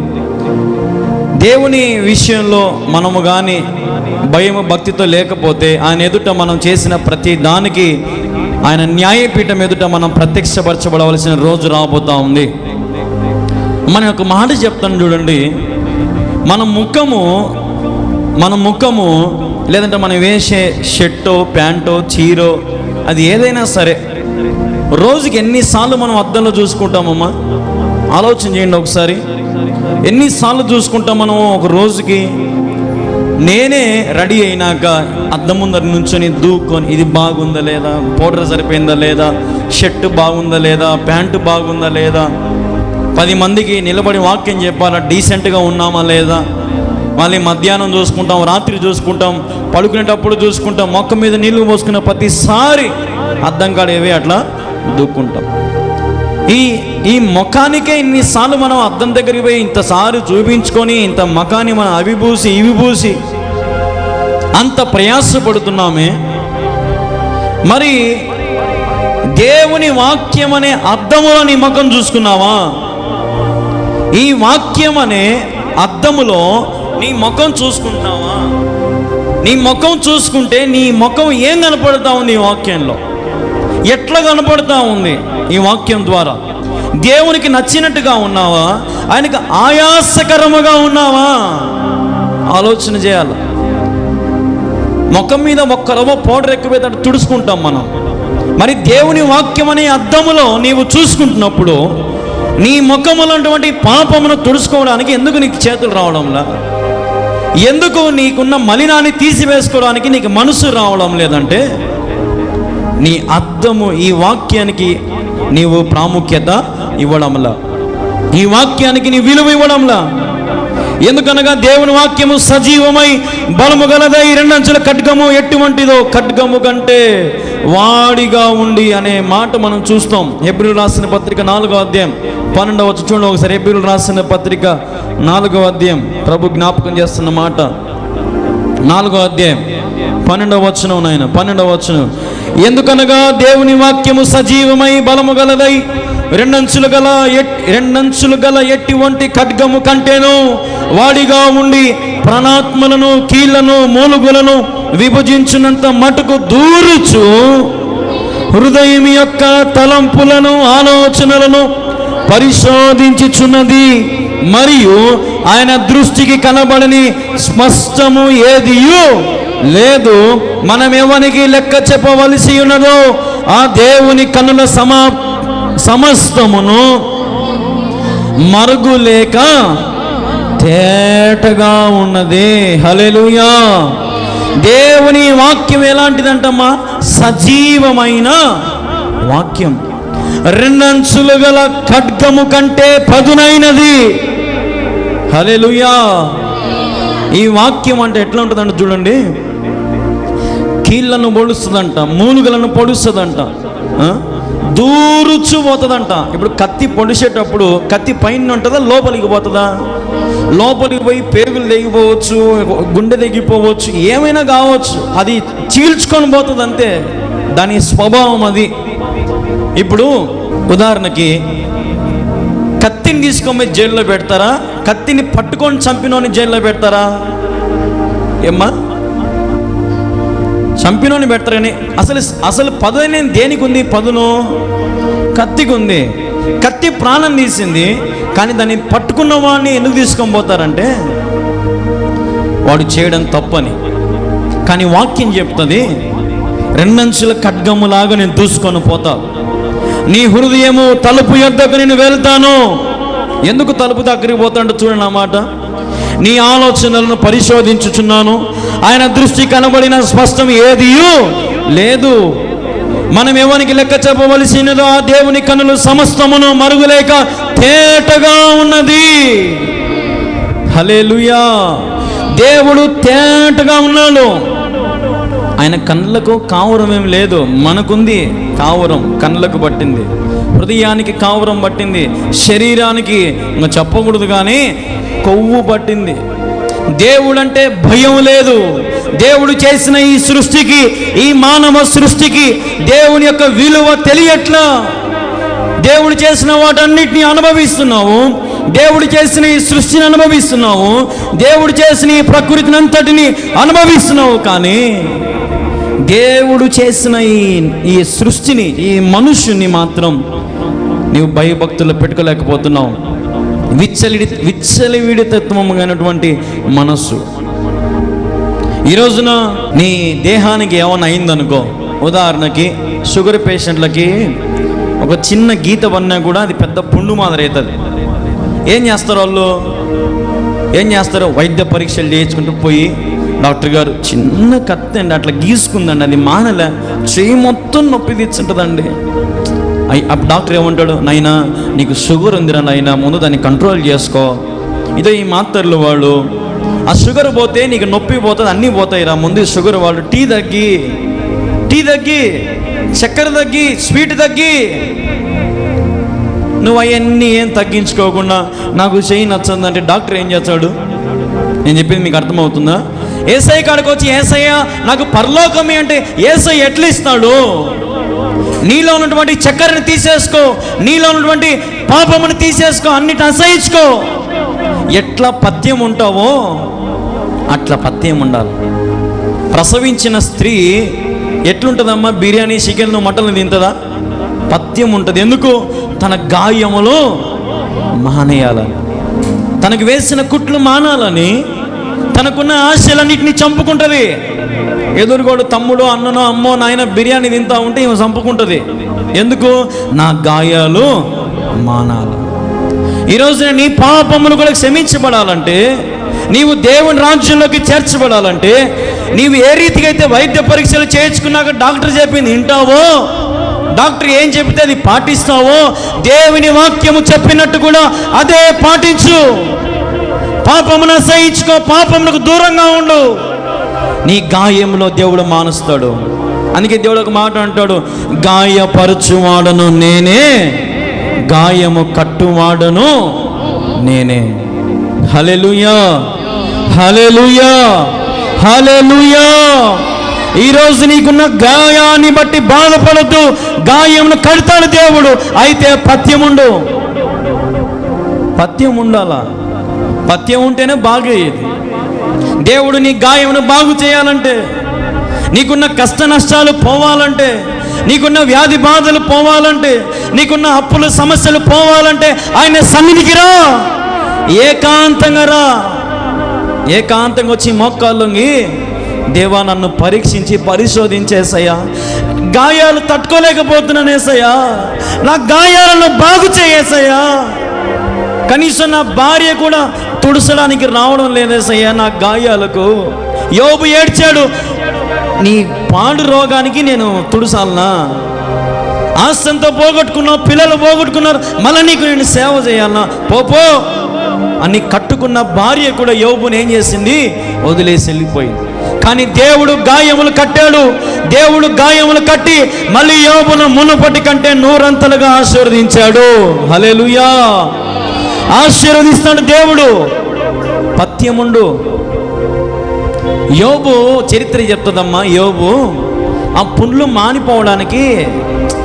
Speaker 1: దేవుని విషయంలో మనము కానీ భయం భక్తితో లేకపోతే ఆయన ఎదుట మనం చేసిన ప్రతి దానికి ఆయన న్యాయపీఠం ఎదుట మనం ప్రత్యక్షపరచబడవలసిన రోజు రాబోతా ఉంది. మన ఒక మాట చెప్తాను చూడండి. మన ముఖము లేదంటే మనం వేసే షర్టో ప్యాంటో చీరో అది ఏదైనా సరే రోజుకి ఎన్నిసార్లు మనం అద్దంలో చూసుకుంటామమ్మా? ఆలోచన చేయండి ఒకసారి. ఎన్నిసార్లు చూసుకుంటాం మనం ఒక రోజుకి? నేనే రెడీ అయినాక అద్దం ముందర నుంచొని దూక్కొని ఇది బాగుందా లేదా, పౌడర్ సరిపోయిందా లేదా, షర్టు బాగుందా లేదా, ప్యాంటు బాగుందా లేదా, 10 మందికి నిలబడి వాక్యం చెప్పాలా, డీసెంట్గా ఉన్నామా లేదా, మళ్ళీ మధ్యాహ్నం చూసుకుంటాం, రాత్రి చూసుకుంటాం, పడుకునేటప్పుడు చూసుకుంటాం, మొక్క మీద నీళ్లు పోసుకున్న ప్రతిసారి అద్దం కాడ ఏవి అట్లా దూక్కుంటాం. ఈ ముఖానికే ఇన్నిసార్లు మనం అద్దం దగ్గరికి పోయి ఇంతసారి చూపించుకొని ఇంత ముఖాన్ని మనం ఇవి పూసి అంత ప్రయాసపడుతున్నామే. మరి దేవుని వాక్యం అనే అద్దములో నీ ముఖం చూసుకున్నావా? ఈ వాక్యం అనే అద్దములో నీ ముఖం చూసుకుంటున్నావా? నీ ముఖం చూసుకుంటే నీ ముఖం ఏం కనపడతా ఉంది? ఈ వాక్యంలో ఎట్లా కనపడతా ఉంది? ఈ వాక్యం ద్వారా దేవునికి నచ్చినట్టుగా ఉన్నావా? ఆయనకు ఆయాసకరముగా ఉన్నావా? ఆలోచన చేయాలి. ముఖం మీద ఒక్క రవ్వ పౌడర్ ఎక్కువ తుడుచుకుంటాం మనం. మరి దేవుని వాక్యం అనే అద్దములో నీవు చూసుకుంటున్నప్పుడు నీ ముఖములో ఉన్నటువంటి పాపమును తుడుచుకోవడానికి ఎందుకు నీకు చేతులు రావడంలా? ఎందుకు నీకున్న మలినాన్ని తీసివేసుకోవడానికి నీకు మనసు రావడం లేదంటే నీ అద్దము ఈ వాక్యానికి నీవు ప్రాముఖ్యత ఇవ్వడంలా, ఈ వాక్యానికి నీ విలువ ఇవ్వడంలా. ఎందుకనగా దేవుని వాక్యము సజీవమై బలము గలదై 2 అంచుల ఖడ్గము ఎటువంటిదో ఖడ్గము కంటే వాడిగా ఉండి అనే మాట మనం చూస్తాం. హెబ్రీయులకు రాసిన పత్రిక 4వ అధ్యాయం 12వ వచనం చూడండి ఒకసారి. హెబ్రీయులకు రాసిన పత్రిక 4వ అధ్యాయం ప్రభు జ్ఞాపకం చేస్తున్న మాట. 4వ అధ్యాయం 12వ వచనం నాయన 12వ వచనం. ఎందుకనగా దేవుని వాక్యము సజీవమై బలము గలదై 2 అంచులు గల ఎటువంటి ఖడ్గము కంటేను వాడిగా ఉండి ప్రాణాత్మలను కీళ్లను మూలుగులను విభజించినంత మటుకు దూరుచు హృదయం యొక్క తలంపులను ఆలోచనలను పరిశోధించుచున్నది. మరియు ఆయన దృష్టికి కనబడని స్పష్టము ఏదియు లేదు. మనం ఎవరికి లెక్క చెప్పవలసి ఉన్నదో ఆ దేవుని కన్నుల సమస్తమును మరుగులేక తేటగా ఉన్నది. హల్లెలూయా. దేవుని వాక్యం ఎలాంటిదంటమ్మా? సజీవమైన వాక్యం, 2 అంచులు గల ఖడ్గము కంటే పదునైనది. హల్లెలూయా. ఈ వాక్యం అంటే ఎట్లా ఉంటుందంట చూడండి. కీళ్లను పొడుస్తుందంట, మూలుగలను పొడుస్తుందంట, దూరుచు పోతుందంట. ఇప్పుడు కత్తి పొడిచేటప్పుడు కత్తి పైన ఉంటుందా లోపలికి పోతుందా? లోపలికి పోయి పేగులు తెగిపోవచ్చు, గుండె తెగిపోవచ్చు, ఏమైనా కావచ్చు. అది చీల్చుకొని పోతుంది అంతే, దాని స్వభావం అది. ఇప్పుడు ఉదాహరణకి కత్తిని తీసుకొని జైల్లో పెడతారా? కత్తిని పట్టుకొని చంపినోని జైల్లో పెడతారా? ఏమ్మా, చంపినోని పెడతారు. కానీ అసలు పదునే దేనికి ఉంది? పదును కత్తికి ఉంది. కత్తి ప్రాణం తీసింది, కానీ దాన్ని పట్టుకున్న వాడిని ఎందుకు తీసుకొని పోతారంటే వాడు చేయడం తప్పని. కానీ వాక్యం చెప్తుంది రెండంచుల ఖడ్గములాగా నేను దూసుకొని పోతా. నీ హృదయము తలుపు యొద్దకు నేను వెళ్తాను. ఎందుకు తలుపు దగ్గరికి పోతాంటో చూడండి ఆ మాట. నీ ఆలోచనలను పరిశోధించుచున్నాను, ఆయన దృష్టి కనబడిన స్పష్టం ఏదియూ లేదు. మనం ఎవరికి లెక్క చెప్పవలసినదో ఆ దేవుని కనులు సమస్తమును మరుగులేక తేటగా ఉన్నది. హల్లెలూయా. దేవుడు తేటగా ఉన్నాడు. ఆయన కళ్ళకు కావురం ఏం లేదు, మనకుంది కావురం. కళ్ళకు పట్టింది, హృదయానికి కావురం పట్టింది, శరీరానికి ఇంకా చెప్పకూడదు కానీ కొవ్వు పట్టింది. దేవుడు అంటే భయం లేదు. దేవుడు చేసిన ఈ సృష్టికి, ఈ మానవ సృష్టికి దేవుని యొక్క విలువ తెలియట్లా. దేవుడు చేసిన వాటన్నిటిని అనుభవిస్తున్నావు, దేవుడు చేసిన ఈ సృష్టిని అనుభవిస్తున్నావు, దేవుడు చేసిన ఈ ప్రకృతిని అంతటిని అనుభవిస్తున్నావు. కానీ దేవుడు చేసిన ఈ సృష్టిని, ఈ మనుష్యుని మాత్రం నీవు భయభక్తుల్లో పెట్టుకోలేకపోతున్నావు. విచ్చలవిడితత్వమైనటువంటి మనస్సు. ఈ రోజున నీ దేహానికి ఏమైనా అయిందనుకో, ఉదాహరణకి షుగర్ పేషెంట్లకి ఒక చిన్న గీత పడినా కూడా అది పెద్ద పుండు మాదిరి అవుతుంది. ఏం చేస్తారు వాళ్ళు? ఏం చేస్తారు? వైద్య పరీక్షలు చేయించుకుంటూ పోయి, డాక్టర్ గారు చిన్న కత్తి అండి అట్లా గీసుకుందండి, అది మానలే, చెయ్యి మొత్తం నొప్పి తెచ్చుంటుందండి. అప్పుడు డాక్టర్ ఏమంటాడు? నాయనా నీకు షుగర్ ఉందిరా నాయనా, ముందు దాన్ని కంట్రోల్ చేసుకో. ఇదో ఈ మాత్రలు వాళ్ళు, ఆ షుగర్ పోతే నీకు నొప్పి పోతుంది, అన్నీ పోతాయిరా, ముందు షుగర్ వాళ్ళు. టీ తగ్గి, చక్కెర తగ్గి, స్వీట్ తగ్గి. నువ్వు అవన్నీ ఏం తగ్గించుకోకుండా నాకు చెయ్యి నచ్చందంటే డాక్టర్ ఏం చేస్తాడు? నేను చెప్పింది మీకు అర్థమవుతుందా? యేసయ్య కాడికి వచ్చి, యేసయ్య నాకు పరలోకమే అంటే యేసయ్య ఎట్లా ఇస్తాడు? నీలో ఉన్నటువంటి చక్కెరని తీసేసుకో, నీలో ఉన్నటువంటి పాపముని తీసేసుకో, అన్నిటి అసహించుకో. ఎట్లా పథ్యం ఉంటావో అట్లా పథ్యం ఉండాలి. ప్రసవించిన స్త్రీ ఎట్లుంటుందమ్మా? బిర్యానీ, చికెన్, మటన్ తింటుందా? పథ్యం ఉంటుంది. ఎందుకు? తన గాయములు మానేయాలని, తనకు వేసిన కుట్లు మానాలని, తనకున్న ఆశలన్నింటినీ చంపుకుంటుంది. ఎదురుగోడు తమ్ముడు, అన్ననో, అమ్మో, నాయన బిర్యానీ తింటా ఉంటే ఈమె చంపుకుంటుంది. ఎందుకు? నా గాయాలు మానాలి. ఈరోజు నీ పాపములు కూడా క్షమించబడాలంటే, నీవు దేవుని రాజ్యంలోకి చేర్చబడాలంటే, నీవు ఏ రీతిగా అయితే వైద్య పరీక్షలు చేయించుకున్నాక డాక్టర్ చెప్పింది వింటావో, డాక్టర్ ఏం చెప్తే అది పాటిస్తావో, దేవుని వాక్యము చెప్పినట్టు కూడా అదే పాటించు. పాపమును సహించుకో, పాపమునకు దూరంగా ఉండు. నీ గాయంలో దేవుడు మానుస్తాడు. అందుకే దేవుడు ఒక మాట అంటాడు, గాయపరచువాడను నేనే, గాయము కట్టువాడను నేనే. హల్లెలూయా, హల్లెలూయా, హల్లెలూయా. ఈరోజు నీకున్న గాయాన్ని బట్టి బాధపడద్దు, గాయమును కడతాడు దేవుడు. అయితే పథ్యం ఉండాలా. పథ్యం ఉంటేనే బాగయ్యేది. దేవుడు నీ గాయమును బాగు చేయాలంటే, నీకున్న కష్ట నష్టాలు పోవాలంటే, నీకున్న వ్యాధి బాధలు పోవాలంటే, నీకున్న అప్పుల సమస్యలు పోవాలంటే ఆయన సన్నిధికి రా. ఏకాంతంగా రా. ఏకాంతంగా వచ్చి మోకాళ్ళొంగి, దేవా నన్ను పరీక్షించి పరిశోధించేసయ్యా, గాయాలు తట్టుకోలేకపోతున్నాను యేసయ్యా, నా గాయాలను బాగు చేయేసయ్యా. కనీసం నా భార్య కూడా తుడసడానికి రావడం లేదేసయ్యా నా గాయాలకు. యోబు ఏడ్చాడు, నీ పాడు రోగానికి నేను తుడసాలనా? ఆస్తంతో పోగొట్టుకున్నావు, పిల్లలు పోగొట్టుకున్నారు, మళ్ళీ నీకు నేను సేవ చేయాలనా? పో అని కట్టుకున్న భార్య కూడా యోబుని ఏం చేసింది? వదిలేసి వెళ్ళిపోయింది. కానీ దేవుడు గాయములు కట్టాడు. దేవుడు గాయములు కట్టి మళ్ళీ యోబును మునుపటి కంటే 100 ఆశీర్వదించాడు. హల్లెలూయా. ఆశీర్వదిస్తాడు దేవుడు. పథ్యముండు. యోబు చరిత్ర చెప్తుందమ్మా. యోబు ఆ పుండ్లు మానిపోవడానికి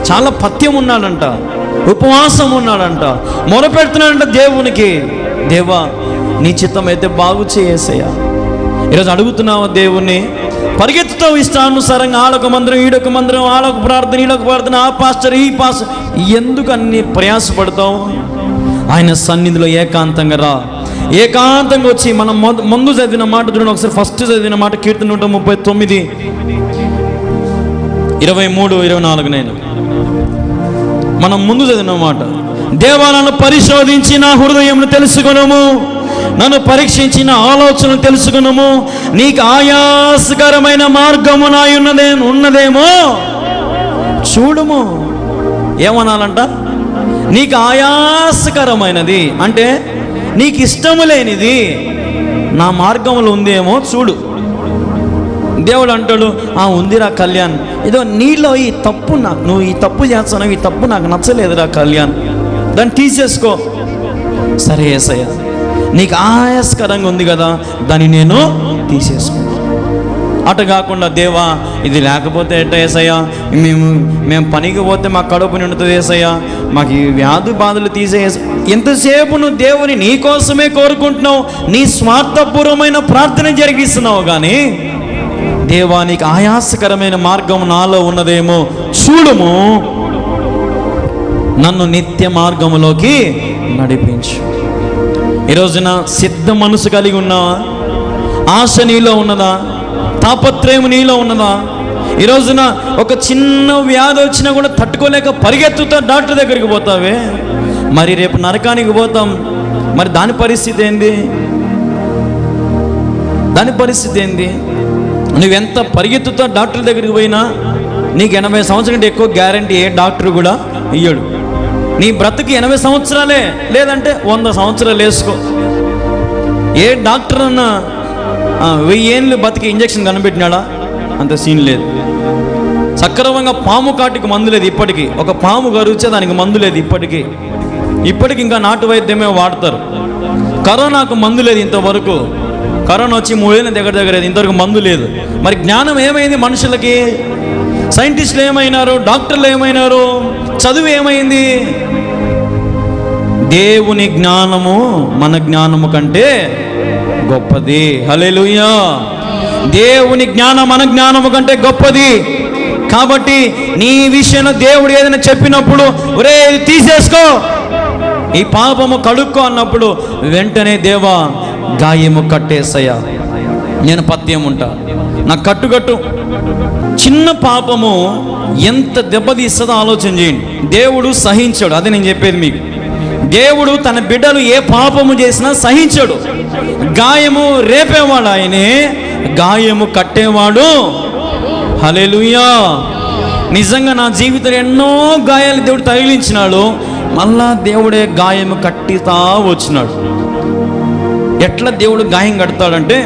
Speaker 1: చాలా పథ్యం ఉన్నాడంట, ఉపవాసం ఉన్నాడంట, మొరపెడుతున్నాడంట దేవునికి. దేవా నీ చిత్తం అయితే బాగు చేయేసయ్యా. ఈరోజు అడుగుతున్నావా దేవుణ్ణి? పరిగెత్తుతావు ఇష్టానుసారంగా, ఆడొక మందిరం, ఈడొక మందిరం, ఆడొక ప్రార్థన, ఈడొక ప్రార్థన, ఆ పాస్టర్, ఈ పాస్టర్, ఎందుకు అన్ని ప్రయాసపడతావు? ఆయన సన్నిధిలో ఏకాంతంగా రా. ఏకాంతంగా వచ్చి మనం ముందు చదివిన మాట చూడండి ఒకసారి. ఫస్ట్ చదివిన మాట కీర్తన 139. 23-24 నేను మనం ముందు చదివినమాట. దేవా, నన్ను పరిశోధించి నా హృదయమును తెలుసుకొనుము, నన్ను పరీక్షించిన ఆలోచనలు తెలుసుకొనుము. నీకు ఆయాసకరమైన మార్గము నా ఉన్నదేమో చూడుము. ఏమనాలంట? నీకు ఆయాసకరమైనది అంటే నీకు ఇష్టము లేనిది నా మార్గంలో ఉందేమో చూడు. దేవుడు అంటాడు, ఉందిరా కళ్యాణ్, ఏదో నీలో ఈ తప్పు, నువ్వు ఈ తప్పు చేస్తున్నావు, ఈ తప్పు నాకు నచ్చలేదురా కళ్యాణ్, దాన్ని తీసేసుకో. సరే యేసయ్య, నీకు ఆయాస్కరంగా ఉంది కదా, దాన్ని నేను తీసేసుకో. అటు కాకుండా, దేవా ఇది లేకపోతే ఎట్ట యేసయ్య, మేము పనికి పోతే మాకు కడుపు నిండుతుంది యేసయ్య, మాకు ఈ వ్యాధి బాధలు తీసేసి. ఎంతసేపు నువ్వు దేవుని నీ కోసమే కోరుకుంటున్నావు, నీ స్వార్థపూర్వమైన ప్రార్థన జరిగిస్తున్నావు. కానీ దేవా, నీకు ఆయాసకరమైన మార్గం నాలో ఉన్నదేమో చూడుము, నన్ను నిత్య మార్గములోకి నడిపించు. ఈరోజున సిద్ధ మనసు కలిగి ఉన్నావా? ఆశ నీలో ఉన్నదా? తాపత్రయం నీలో ఉన్నదా? ఈరోజున ఒక చిన్న వ్యాధి వచ్చినా కూడా తట్టుకోలేక పరిగెత్తుతా డాక్టర్ దగ్గరికి పోతావే, మరి రేపు నరకానికి పోతాం, మరి దాని పరిస్థితి ఏంది? దాని పరిస్థితి ఏంది? నువ్వెంత పరిగెత్తుతా డాక్టర్ దగ్గరికి పోయినా నీకు 80 సంవత్సరాల కంటే ఎక్కువ గ్యారంటీ ఏ డాక్టర్ కూడా ఇయ్యడు. నీ బ్రతుకు 80 సంవత్సరాలే, లేదంటే 100 సంవత్సరాలు వేసుకో. ఏ డాక్టర్ అన్నా 1000 ఏళ్ళు బతికి ఇంజక్షన్ కనిపెట్టినాడా? అంత సీన్ లేదు. సక్రమంగా పాము కాటికి మందు లేదు ఇప్పటికీ. ఒక పాము కరిచే దానికి మందు లేదు ఇప్పటికీ. ఇంకా నాటు వైద్యమే వాడతారు. కరోనాకు మందు లేదు ఇంతవరకు. కరోనా వచ్చి 3 ఏళ్ళ దగ్గర ఇంతవరకు మందు లేదు. మరి జ్ఞానం ఏమైంది మనుషులకి? సైంటిస్టులు ఏమైనారు? డాక్టర్లు ఏమైనారు? చదువు ఏమైంది? దేవుని జ్ఞానము మన జ్ఞానము కంటే గొప్పది. హల్లెలూయా. దేవుని జ్ఞానం మన జ్ఞానము కంటే గొప్పది. కాబట్టి నీ విషయంలో దేవుడు ఏదైనా చెప్పినప్పుడు, ఒరే ఇది తీసేసుకో, ఈ పాపము కడుక్కో అన్నప్పుడు వెంటనే, దేవా గాయము కట్టేసయ్యా, నేను పత్యం ఉంటా, నాకు కట్టు. చిన్న పాపము ఎంత దెబ్బతీస్తుందో ఆలోచన చేయండి. దేవుడు సహించాడు, అదే నేను చెప్పేది మీకు. దేవుడు తన బిడ్డలు ఏ పాపము చేసినా సహించాడు. గాయము రేపేవాడు ఆయనే, గాయము కట్టేవాడు. హల్లెలూయా. నిజంగా నా జీవితంలో ఎన్నో గాయాలు దేవుడు తగిలించినాడు, మళ్ళా దేవుడే గాయము కట్టితా వచ్చినాడు. ఎట్లా దేవుడు గాయం కడతాడంటే,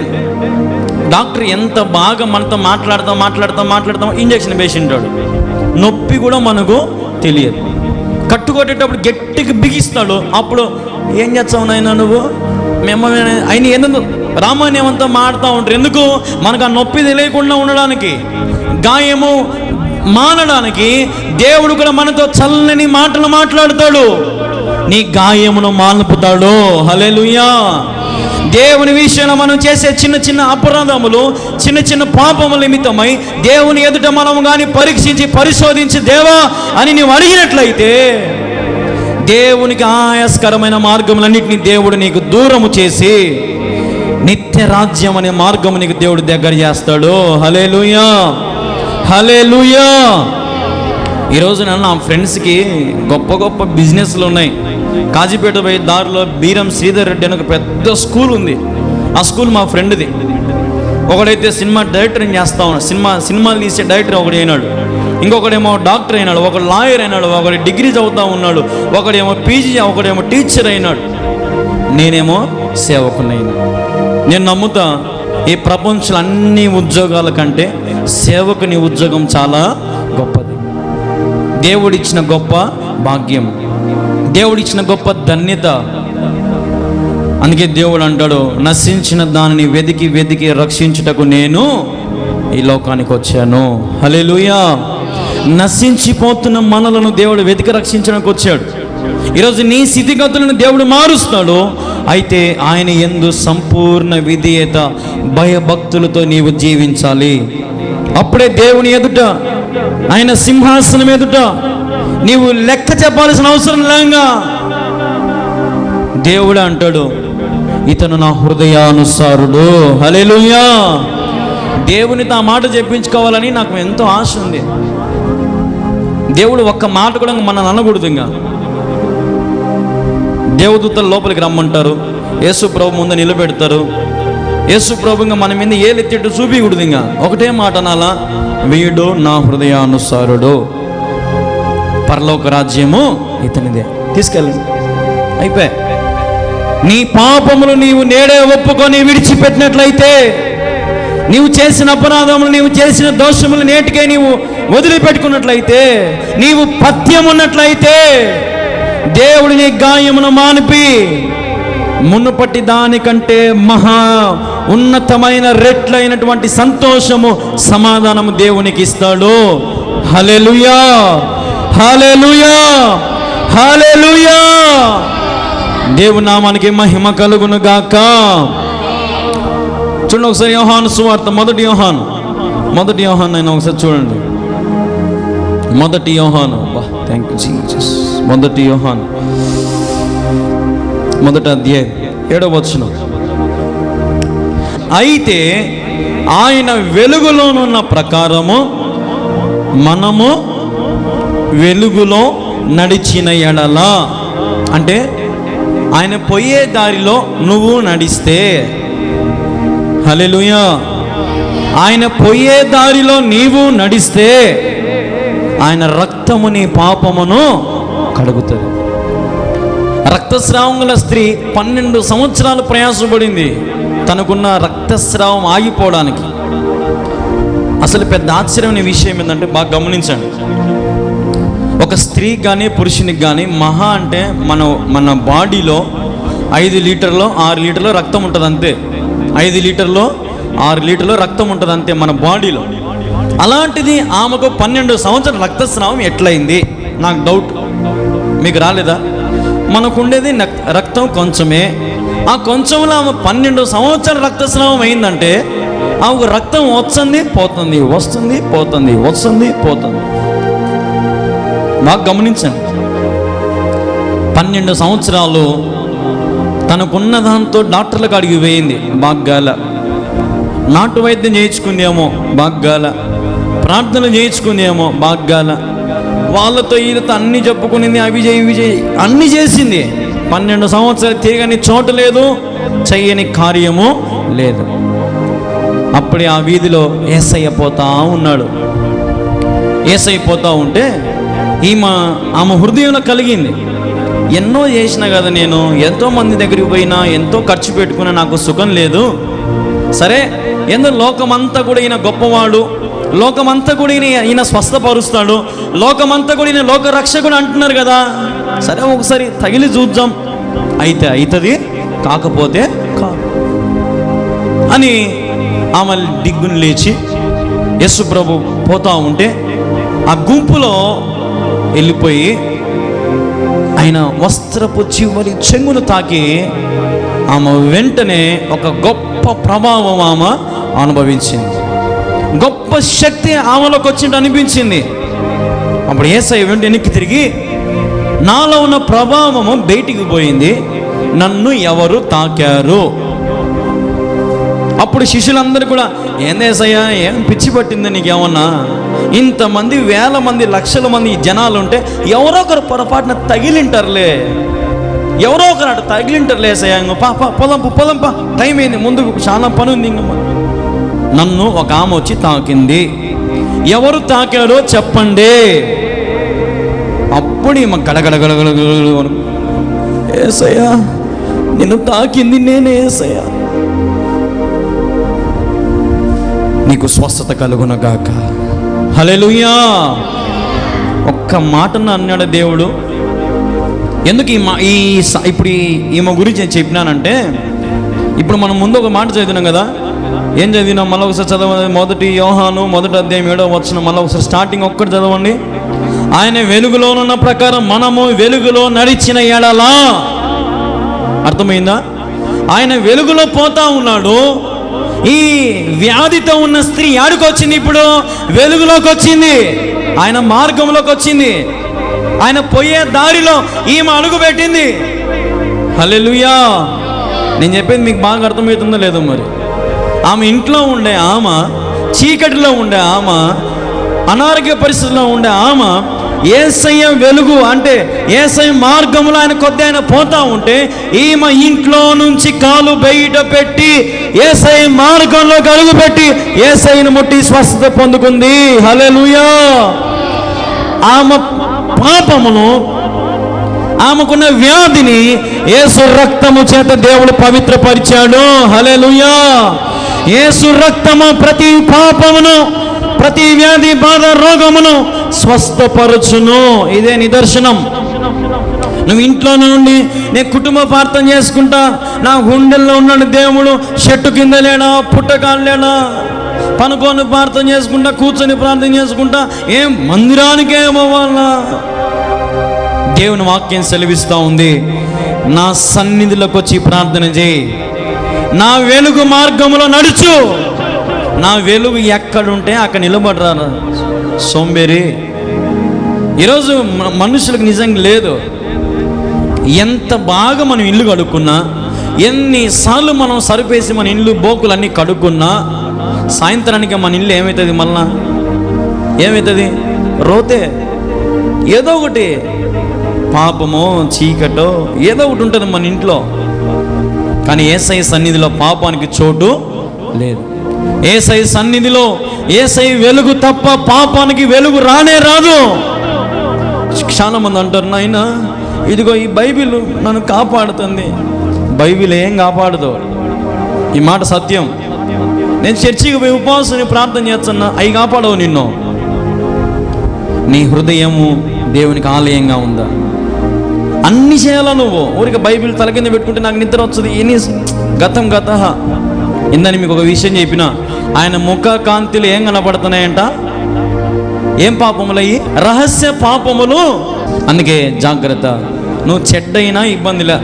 Speaker 1: డాక్టర్ ఎంత బాగా మనతో మాట్లాడతాం ఇంజక్షన్ వేసింటాడు, నొప్పి కూడా మనకు తెలియదు. కట్టుకొట్టేటప్పుడు గట్టిగా బిగిస్తాడు. అప్పుడు ఏం చేస్తావు నాయనా నువ్వు, మేము ఆయన ఎందుకు రామాయణంతో మాడుతూ ఉంటారు? ఎందుకు? మనకు ఆ నొప్పి తెలియకుండా ఉండడానికి, గాయము మానడానికి. దేవుడు కూడా మనతో చల్లని మాటలు మాట్లాడతాడు, నీ గాయమును మానుపుతాడు. హల్లెలూయా. దేవుని విషయంలో మనం చేసే చిన్న అపరాధములు, చిన్న పాపముల నిమిత్తమై దేవుని ఎదుట మనం కానీ పరీక్షించి పరిశోధించి, దేవా అని నీవు అడిగినట్లయితే, దేవునికి ఆయాస్కరమైన మార్గములన్నింటినీ దేవుడు నీకు దూరము చేసి నిత్య రాజ్యం అనే మార్గము నీకు దేవుడు దగ్గర చేస్తాడు. హల్లెలూయా, హల్లెలూయా. ఈరోజు నా ఫ్రెండ్స్కి గొప్ప బిజినెస్లు ఉన్నాయి. కాజీపేట పోయే దారిలో బీరం శ్రీధర్ రెడ్డి అని ఒక పెద్ద స్కూల్ ఉంది. ఆ స్కూల్ మా ఫ్రెండ్ది. ఒకడైతే సినిమా డైరెక్టరింగ్ చేస్తా ఉన్నాడు, సినిమాలు తీసే డైరెక్టర్ ఒకడు అయినాడు, ఇంకొకడేమో డాక్టర్ అయినాడు, ఒకడు లాయర్ అయినాడు, ఒకడు డిగ్రీ చదువుతూ ఉన్నాడు, ఒకడేమో పీజీ, ఒకడేమో టీచర్ అయినాడు. నేనేమో సేవకునైనా. నేను నమ్ముతా, ఈ ప్రపంచంలో అన్ని ఉద్యోగాల కంటే సేవకుని ఉద్యోగం చాలా గొప్పది. దేవుడిచ్చిన గొప్ప భాగ్యం, దేవుడిచ్చిన గొప్ప ధన్యత. అందుకే దేవుడు అంటాడు, నశించిన దానిని వెతికి రక్షించుటకు నేను ఈ లోకానికి వచ్చాను. హల్లెలూయా. నశించిపోతున్న మనలను దేవుడు వెతికి రక్షించడానికి వచ్చాడు. ఈరోజు నీ స్థితిగతులను దేవుడు మారుస్తాడు. అయితే ఆయన యందు సంపూర్ణ విధేయత, భయభక్తులతో నీవు జీవించాలి. అప్పుడే దేవుని ఎదుట, ఆయన సింహాసనం ఎదుట నీవు లెక్క చెప్పాల్సిన అవసరం లేగా దేవుడు అంటాడు, ఇతను నా హృదయానుసారుడు. హల్లెలూయా. దేవునితో ఆ మాట చెప్పించుకోవాలని నాకు ఎంతో ఆశ ఉంది. దేవుడు ఒక్క మాట కూడా మనల్ని అనకూడదు. ఇంకా దేవదూతలు లోపలికి రమ్మంటారు, యేసు ప్రభు ముందు నిలబెడతారు. యేసు ప్రభు ఇంకా మన మీద ఏలెత్తిట్టు చూపించకూడదు. ఇంకా ఒకటే మాట అనాలా, వీడు నా హృదయానుసారుడు, పరలోక రాజ్యము ఇతనిదే, తీసుకెళ్ళండి, అయిపోయి. నీ పాపములు నీవు నేడే ఒప్పుకొని విడిచిపెట్టినట్లయితే, నీవు చేసిన అపరాధములు, నీవు చేసిన దోషములు నేటికే నీవు వదిలిపెట్టుకున్నట్లయితే, నీవు పథ్యం ఉన్నట్లయితే, దేవుడి నీ గాయమును మానిపి మునుపటి దానికంటే మహా ఉన్నతమైన రెట్లైనటువంటి సంతోషము, సమాధానము దేవునికి ఇస్తాడు. హల్లెలూయా, హల్లెలూయా, హల్లెలూయా. దేవుని నామానికి మహిమ కలుగును గాక. చూడండి ఒకసారి యోహాను సువార్త, మొదటి యోహాను అయినా ఒకసారి చూడండి. మొదటి యోహాను, థ్యాంక్ యూ జీసస్. మొదటి యోహాను మొదటి అధ్యాయం 7వ వచనం. అయితే ఆయన వెలుగులోనున్న ప్రకారము మనము వెలుగులో నడిచిన ఎడల, అంటే ఆయన పోయే దారిలో నువ్వు నడిస్తే, హల్లెలూయా, ఆయన పోయే దారిలో నీవు నడిస్తే ఆయన రక్తము నీ పాపమును కడుగుతుంది. రక్తస్రావం గల స్త్రీ 12 సంవత్సరాలు ప్రయాసపడింది తనకున్న రక్తస్రావం ఆగిపోవడానికి. అసలు పెద్ద ఆశ్చర్యమైన విషయం ఏంటంటే, బాగా గమనించండి, ఒక స్త్రీకి కానీ పురుషునికి కానీ మహా అంటే మన బాడీలో 5 లీటర్లో 6 లీటర్లో రక్తం ఉంటుంది అంతే. 5 లీటర్లో 6 లీటర్లో రక్తం ఉంటుంది అంతే మన బాడీలో. అలాంటిది ఆమెకు 12 సంవత్సరాల రక్తస్రావం ఎట్లయింది? నాకు డౌట్, మీకు రాలేదా? మనకుండేది రక్తం కొంచెమే, ఆ కొంచెంలో ఆమె 12 సంవత్సరాల రక్తస్రావం అయిందంటే ఆమెకు రక్తం వస్తుంది పోతుంది, వస్తుంది పోతుంది, వస్తుంది పోతుంది. బాగా గమనించండి, 12 సంవత్సరాలు తనకున్న దాంతో డాక్టర్ల కాడికి పోయింది, బాగ్గాల. నాటు వైద్యం చేయించుకుందేమో, బాగ్గాల. ప్రార్థన చేయించుకుందేమో, బాగ్గాల. వాళ్ళతో వీళ్ళతో అన్నీ చెప్పుకునింది, అవి చేయి ఇవి చేయి అన్నీ చేసింది. 12 సంవత్సరాలు తీగని చోటు లేదు, చెయ్యని కార్యము లేదు. అప్పుడే ఆ వీధిలో యేసయ్య పోతా ఉన్నాడు. యేసయ్య పోతా ఉంటే ఆమె హృదయంలో కలిగింది, ఎన్నో చేసినా కదా, నేను ఎంతో మంది దగ్గరికి పోయినా, ఎంతో ఖర్చు పెట్టుకున్నా, నాకు సుఖం లేదు. సరే, ఎందుకు లోకమంతా కూడా ఈయన గొప్పవాడు, లోకమంతా కూడా ఈయన స్వస్థపరుస్తాడు, లోకమంతా కూడా ఈయన లోక రక్షకుడు అంటున్నారు కదా, సరే ఒకసారి తగిలి చూద్దాం, అయితే అవుతుంది, కాకపోతే కాదు అని ఆమె డిగ్గును లేచి యేసు ప్రభు పోతా ఉంటే ఆ గుంపులో వెళ్ళిపోయి ఆయన వస్త్రపు చివరి చెంగును తాకి ఆమె వెంటనే ఒక గొప్ప ప్రభావం ఆమె అనుభవించింది, గొప్ప శక్తి ఆమెలోకి వచ్చినట్టు అనిపించింది. అప్పుడు యేసయ్య వెనక్కి తిరిగి, నాలో ఉన్న ప్రభావము బయటికి పోయింది, నన్ను ఎవరు తాకారు? అప్పుడు శిష్యులందరూ కూడా, ఏంది యేసయ్య, ఏం పిచ్చి పట్టింది నీకేమన్నా? ఇంతమంది, వేల మంది, లక్షల మంది జనాలు ఉంటే ఎవరో ఒకరు పొరపాటున తగిలింటారులే, ఎవరో ఒకరు అటు తగిలింటారులే యేసయ్య, పొలంపా టైం అయింది, ముందుకు చాలా పని ఉంది. ఇంక నన్ను ఒక ఆమె వచ్చి తాకింది, ఎవరు తాకారో చెప్పండి. అప్పుడు ఈమె గడగడగడగడ, యేసయ్య నిన్ను తాకింది నేనే యేసయ్య, నీకు స్వస్థత కలుగునగాక. హల్లెలూయా. ఒక్క మాటను అన్నాడు దేవుడు. ఎందుకు ఇప్పుడు ఈమె గురించి నేను చెప్పినానంటే, ఇప్పుడు మనం ముందు ఒక మాట చదివినాం కదా, ఏం చదివినాం? మళ్ళీ ఒకసారి చదవండి. 1 యోహాను 1వ అధ్యాయం 7వ వచనం, మళ్ళీ ఒకసారి స్టార్టింగ్ ఒక్కటి చదవండి. ఆయన వెలుగులోనున్న ప్రకారం మనము వెలుగులో నడిచిన ఎడలా, అర్థమైందా? ఆయన వెలుగులో పోతా ఉన్నాడు. ఈ వ్యాధితో ఉన్న స్త్రీ యాడికి వచ్చింది? ఇప్పుడు వెలుగులోకి వచ్చింది, ఆయన మార్గంలోకి వచ్చింది, ఆయన పోయే దారిలో ఈమె అడుగు పెట్టింది. హల్లెలూయా. నేను చెప్పేది మీకు బాగా అర్థమవుతుందో లేదో మరి. ఆమె ఇంట్లో ఉండే ఆమె చీకటిలో ఉండే ఆమె, అనారోగ్య పరిస్థితుల్లో ఉండే ఆమె యేసయ్య వెలుగు అంటే యేసయ్య మార్గంలో ఆయన కొద్ది ఆయన పోతా ఉంటే ఈమె ఇంట్లో నుంచి కాలు బయట పెట్టి యేసయ్య మార్గంలో అడుగు పెట్టి యేసయ్యను ముట్టి స్వస్థత పొందుకుంది. హల్లెలూయా. ఆమె పాపమును, ఆమెకున్న వ్యాధిని యేసు రక్తము చేత దేవుడు పవిత్రపరిచాడు. హల్లెలూయా. యేసు రక్తము ప్రతి పాపమును, ప్రతి వ్యాధి బాధ రోగమును స్వస్థపరచును. ఇదే నిదర్శనం. నువ్వు ఇంట్లో నుండి నేను కుటుంబ ప్రార్థన చేసుకుంటా, నా గుండెల్లో ఉన్నాడు దేవుడు, చెట్టు కింద లేడా, పుట్టకాలు లేడా, పనుకొని ప్రార్థన చేసుకుంటా, కూర్చొని ప్రార్థన చేసుకుంటా, ఏం మందిరానికే ఏమవ్వాలా? దేవుని వాక్యం సెలవిస్తూ ఉంది, నా సన్నిధిలోకి వచ్చి ప్రార్థన చేయి, నా వెలుగు మార్గంలో నడుచు. నా వెలుగు ఎక్కడుంటే అక్కడ నిలబడరా సోంబేరి. ఈరోజు మనుషులకు నిజంగా లేదు. ఎంత బాగా మనం ఇల్లు కడుక్కున్నా, ఎన్నిసార్లు మనం సరిపేసి మన ఇల్లు బోకులు అన్నీ కడుక్కున్నా, సాయంత్రానికి మన ఇల్లు ఏమవుతుంది? మళ్ళా ఏమవుతుంది? రోతే. ఏదో ఒకటి పాపమో చీకటో ఏదో ఒకటి ఉంటుంది మన ఇంట్లో. కానీ యేసయ్య సన్నిధిలో పాపానికి చోటు లేదు. యేసయ్య సన్నిధిలో యేసయ్య వెలుగు తప్ప పాపానికి వెలుగు రానే రాదు. చాలా మంది అంటారు, నాయనా ఇదిగో ఈ బైబిల్ నన్ను కాపాడుతుంది. బైబిల్ ఏం కాపాడదు. ఈ మాట సత్యం. నేను చర్చికి పోయి ఉపవాసం ప్రార్థన చేస్తున్నా, అవి కాపాడవు నిన్ను. నీ హృదయము దేవునికి ఆలయంగా ఉందా? అన్ని చేయాలా నువ్వు? ఊరికి బైబిల్ తల కింద పెట్టుకుంటే నాకు నిద్ర వస్తుంది. ఎన్ని గతం గత ఇందని మీకు ఒక విషయం చెప్పిన, ఆయన ముఖ కాంతిలో ఏం కనపడుతున్నాయంట? ఏం పాపములయ్యి? రహస్య పాపములు. అందుకే జాగ్రత్త. నువ్వు చెడ్డైనా ఇబ్బందిలే,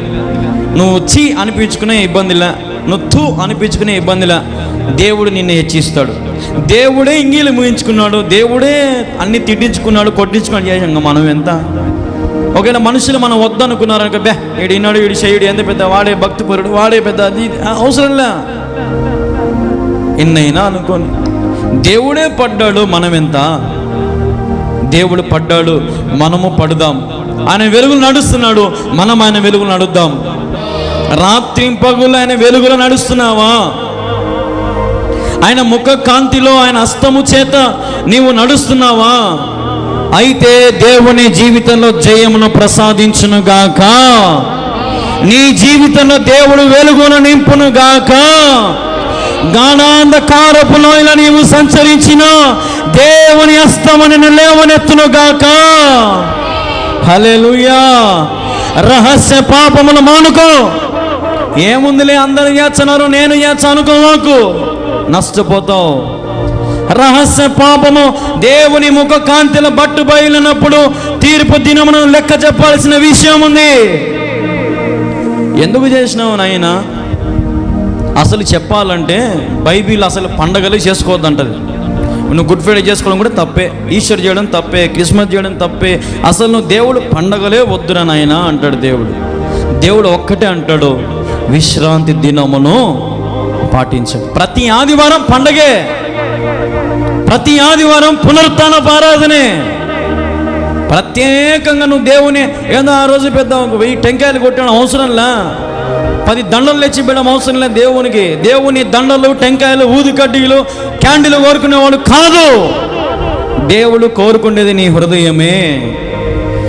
Speaker 1: నువ్వు చీ అనిపించుకునే ఇబ్బందిలే, నువ్వు తూ అనిపించుకునే ఇబ్బందిలే. దేవుడు నిన్ను హెచ్చిస్తాడు. దేవుడే ఇంగిలు ముగించుకున్నాడు, దేవుడే అన్ని తిట్టించుకున్నాడు, కొట్టించుకున్నాడు. చేసాం మనం ఎంత? ఒకవేళ మనుషులు మనం వద్దనుకున్నారనుకో, బే ఈడినాడు, ఈడు చేయుడు, ఎంత పెద్ద వాడే భక్తిపరుడు, వాడే పెద్ద, అది అవసరంలే. ఎన్నైనా అనుకోని దేవుడే పడ్డాడు, మనం ఎంత? దేవుడు పడ్డాడు, మనము పడుదాం. ఆయన వెలుగులు నడుస్తున్నాడు, మనం ఆయన వెలుగులు నడుద్దాం. రాత్రి పగులు ఆయన వెలుగులో నడుస్తున్నావా? ఆయన ముఖ కాంతిలో, ఆయన హస్తము చేత నీవు నడుస్తున్నావా? అయితే దేవుని జీవితంలో జయమును ప్రసాదించునుగాక. నీ జీవితంలో దేవుడు వెలుగును నింపునుగాక. గాఢాంధకారపు లోయలో నీవు సంచరించిన దేవుని హస్తము నిన్ను లేవనెత్తునుగాక. హల్లెలూయా. రహస్య పాపములు మానుకో. ఏముందిలే అందరూ చేస్తున్నారు, నేను చేస్తా అనుకోకు, నష్టపోతావు. రహస్య పాపము దేవుని ముఖ కాంతిలో బట్టు బయలునప్పుడు తీర్పు దినమును లెక్క చెప్పాల్సిన విషయం ఉంది. ఎందుకు చేసినావు నాయనా? అసలు చెప్పాలంటే బైబిల్ అసలు పండగలు చేసుకోవద్దంటది. నువ్వు గుడ్ ఫ్రైడే చేసుకోవడం కూడా తప్పే, ఈస్టర్ చేయడం తప్పే, క్రిస్మస్ చేయడం తప్పే. అసలు నువ్వు దేవుడు పండగలే వద్దురా నాయనా అంటాడు దేవుడు. దేవుడు ఒక్కటే అంటాడు, విశ్రాంతి దినమును పాటించు. ప్రతి ఆదివారం పండగే, ప్రతి ఆదివారం పునరుత్థాన ఆరాధనే. ప్రత్యేకంగా నువ్వు దేవుని ఏదో ఆ రోజు పెద్ద 1000 టెంకాయలు కొట్టడం అవసరంలా, 10 దండలు తెచ్చి పెట్టడం అవసరం లేదు దేవునికి. దేవుని దండలు, టెంకాయలు, ఊదికడ్డీలు, క్యాండిల్ కోరుకునేవాడు కాదు. దేవుడు కోరుకునేది నీ హృదయమే.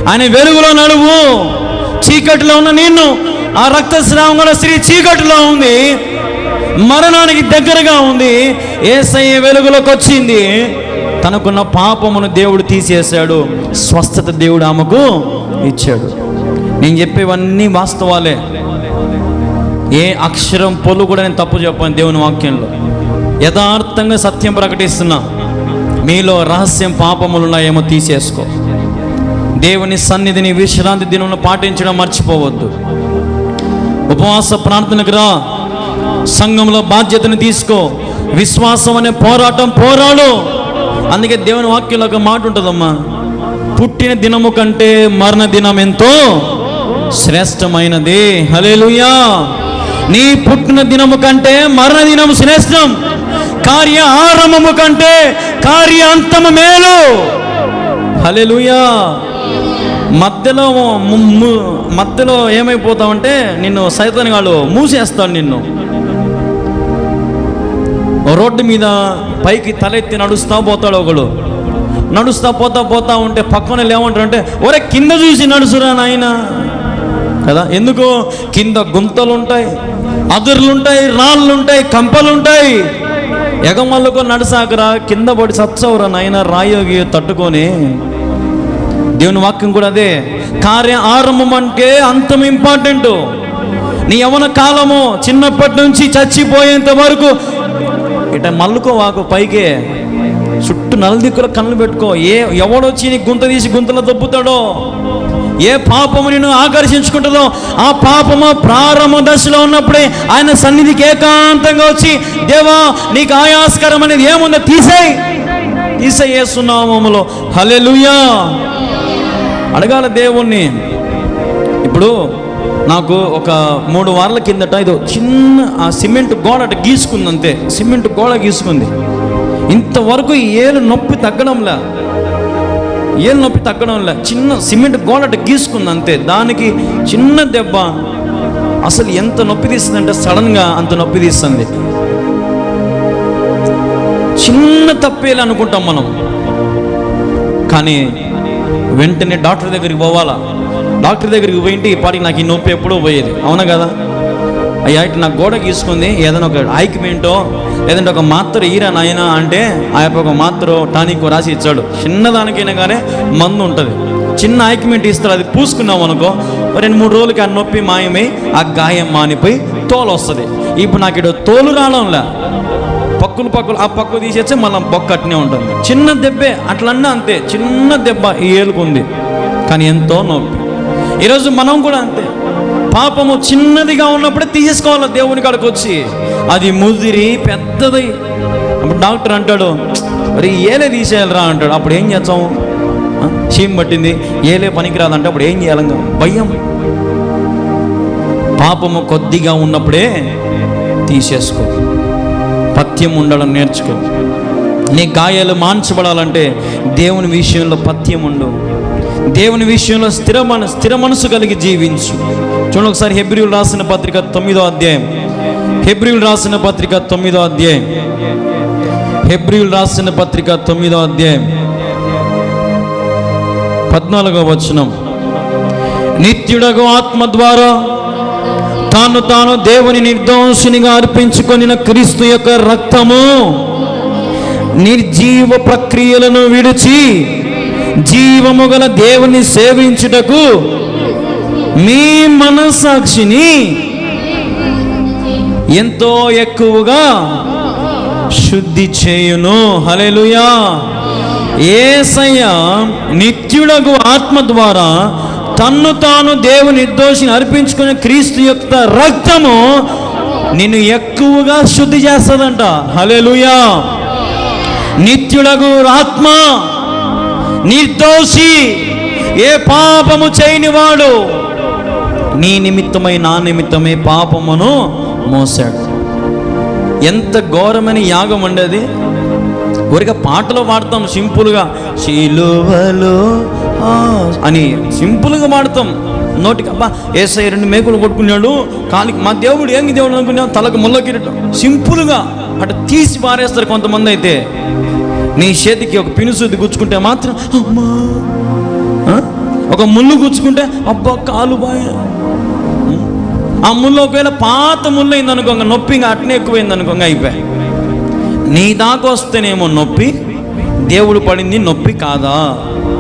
Speaker 1: ఆయన వెలుగులో నడువు. చీకటిలో ఉన్న నిన్ను, ఆ రక్తస్రావం కూడా స్త్రీ చీకటిలో ఉంది, మరణానికి దగ్గరగా ఉంది. యేసయ్య వెలుగులోకి వచ్చింది, తనకున్న పాపమును దేవుడు తీసేశాడు, స్వస్థత దేవుడు ఆమెకు ఇచ్చాడు. నేను చెప్పేవన్నీ వాస్తవాలే, ఏ అక్షరం పొల్లు కూడా నేను తప్పు చెప్పాను. దేవుని వాక్యంలో యథార్థంగా సత్యం ప్రకటిస్తున్నా. మీలో రహస్యం పాపములు ఉన్నాయేమో తీసేసుకో. దేవుని సన్నిధిని విశ్రాంతి దినంలో పాటించడం మర్చిపోవద్దు. ఉపవాస ప్రార్థనకు రా, సంఘంలో బాధ్యతను తీసుకో, విశ్వాసం అనే పోరాటం పోరాడు. అందుకే దేవుని వాక్యంలో ఒక మాట ఉంటుందమ్మా, పుట్టిన దినము కంటే మరణ దినం ఎంతో శ్రేష్టమైనది. హల్లెలూయా. నీ పుట్టిన దినము కంటే మరణ దినం శ్రేష్టం. కార్య ఆరంభము కంటే కార్యాంతము మేలు. హల్లెలూయా. మధ్యలో ఏమైపోతావంటే నిన్ను సైతాను గాడు మూసేస్తాడు. నిన్ను రోడ్డు మీద పైకి తలెత్తి నడుస్తా పోతాడు ఒకడు. నడుస్తా పోతా ఉంటే పక్కన ఏమంటారంటే, ఒరే కింద చూసి నడుచురా నాయన కదా. ఎందుకు? కింద గుంతలుంటాయి, అదుర్లుంటాయి, రాళ్ళుంటాయి, కంపలుంటాయి. ఎగమల్లుకో నడుసాకరా, కింద పడి సత్సవరా నాయన, రాయోగి తట్టుకొని. దేవుని వాక్యం కూడా అదే. కార్య ఆరంభం అంటే అంతం ఇంపార్టెంట్. నీ యవ్వన కాలము చిన్నప్పటి నుంచి చచ్చిపోయేంత వరకు ఇట మల్లుకోవాకు పైకే, చుట్టూ నలుదిక్కుల కళ్ళు పెట్టుకో. ఎవడొచ్చి నీ గుంత తీసి గుంతలో దొబ్బుతాడో, ఏ పాపము నిన్ను ఆకర్షించుకుంటుందో ఆ పాపము ప్రారంభ దశలో ఉన్నప్పుడే ఆయన సన్నిధికి ఏకాంతంగా వచ్చి, దేవా నీకు ఆయాస్కరం అనేది ఏముందో తీసేయి యేసు నామములో. హల్లెలూయా. అడగాల దేవుణ్ణి. ఇప్పుడు నాకు ఒక 3 వారాల కిందట ఇదో చిన్న ఆ సిమెంట్ గోడ గీసుకుంది, అంతే. సిమెంట్ గోడ గీసుకుంది. ఇంతవరకు ఏలు నొప్పి తగ్గడంలా, చిన్న సిమెంట్ గోడ గీసుకుంది, అంతే. దానికి చిన్న దెబ్బ అసలు ఎంత నొప్పి తీస్తుంది అంటే సడన్గా అంత నొప్పి తీస్తుంది. చిన్న తప్పేలా అనుకుంటాం మనం, కానీ వెంటనే డాక్టర్ దగ్గరికి పోవాలా. డాక్టర్ దగ్గరికి పోయింటే ఈ పాటికి నాకు ఈ నొప్పి ఎప్పుడో పోయేది, అవునా కదా. అయ్యా ఇటు నాకు గోడ గీసుకుంది, ఏదైనా ఒక ఆయిక్మెంటో లేదంటే ఒక మాత్ర ఈరా నాయన అంటే ఆ యొక్క ఒక మాత్ర టానిక్ రాసి ఇచ్చాడు. చిన్నదానికైనా కానీ మందు ఉంటుంది, చిన్న ఆయిక్మెంట్ ఇస్తాడు. అది పూసుకున్నాం అనుకో 2-3 రోజులకి ఆ నొప్పి మాయమై ఆ గాయం మానిపోయి తోలు వస్తుంది. ఇప్పుడు నాకు ఇక్కడ తోలు రావడంలా, పక్కులు ఆ పక్కు తీసేస్తే మళ్ళీ బొక్క అట్నే ఉంటుంది. చిన్న దెబ్బే, అట్లన్నా అంతే. చిన్న దెబ్బ ఈ ఏలుకుంది, కానీ ఎంతో నొప్పి. ఈరోజు మనం కూడా అంతే. పాపము చిన్నదిగా ఉన్నప్పుడే తీసేసుకోవాలి దేవుని కాడికి వచ్చి. అది ముదిరి పెద్దది అప్పుడు డాక్టర్ అంటాడు, మరి ఏలే తీసేయాలరా అంటాడు. అప్పుడు ఏం చేస్తాము? చీమ పట్టింది, ఏలే పనికిరాదంటే అప్పుడు ఏం చేయాలంగా? భయం. పాపము కొద్దిగా ఉన్నప్పుడే తీసేసుకో, పథ్యం ఉండడం నేర్చుకో. నీ గాయాలు మాన్చబడాలంటే దేవుని విషయంలో పథ్యం ఉండు, దేవుని విషయంలో స్థిర మనసు కలిగి జీవించు. చూడండి ఒకసారి హెబ్రీయులు రాసిన పత్రిక 9వ అధ్యాయం. హెబ్రీయులు రాసిన పత్రిక 9వ అధ్యాయం. హెబ్రీయులు రాసిన పత్రిక 9వ అధ్యాయం 14వ వచనం. నిత్యుడగు ఆత్మ ద్వారా తాను దేవుని నిర్దోషినిగా అర్పించుకొనిన క్రీస్తు యొక్క రక్తము నిర్జీవ ప్రక్రియలను విడిచి జీవము గల దేవుని సేవించుటకు మీ మనస్సాక్షిని ఎంతో ఎక్కువగా శుద్ధి చేయును. హల్లెలూయా. యేసయ్య నిత్యుడగు ఆత్మ ద్వారా తాను దేవుని నిర్దోషిని అర్పించుకునే క్రీస్తు యొక్క రక్తము నిన్ను ఎక్కువగా శుద్ధి చేస్తుందంట. హల్లెలూయా. నిత్యుడగు ఆత్మ, నిర్దోషి, ఏ పాపము చేయని వాడు నీ నిమిత్తమై నా నిమిత్తమే పాపమును మోసాడు. ఎంత ఘోరమైన యాగం ఉండేది. ఊరిగా పాటలో పాడతాం సింపుల్గా, శిలువలో అని సింపుల్గా పాడతాం నోటికి. అబ్బా యేసయ్య 2 మేకులు కొట్టుకున్నాడు, కాలికి మా దేవుడు ఏంది దేవుడు అనుకున్నాడు, తలకు ముళ్ళ కిరీటం. సింపుల్గా అటు తీసి పారేస్తారు కొంతమంది. అయితే నీ చేతికి ఒక పినుసుది గుచ్చుకుంటే మాత్రం అమ్మా, ఒక ముళ్ళు గుచ్చుకుంటే అబ్బా కాలు బాయ. ఆ ముళ్ళు ఒకవేళ పాత ముళ్ళు అయింది అనుకో, నొప్పి ఇంకా అట్నే ఎక్కువైంది అనుకో, అయిపోయాయి. నీ దాకా వస్తేనేమో నొప్పి, దేవుడు పడింది నొప్పి కాదా?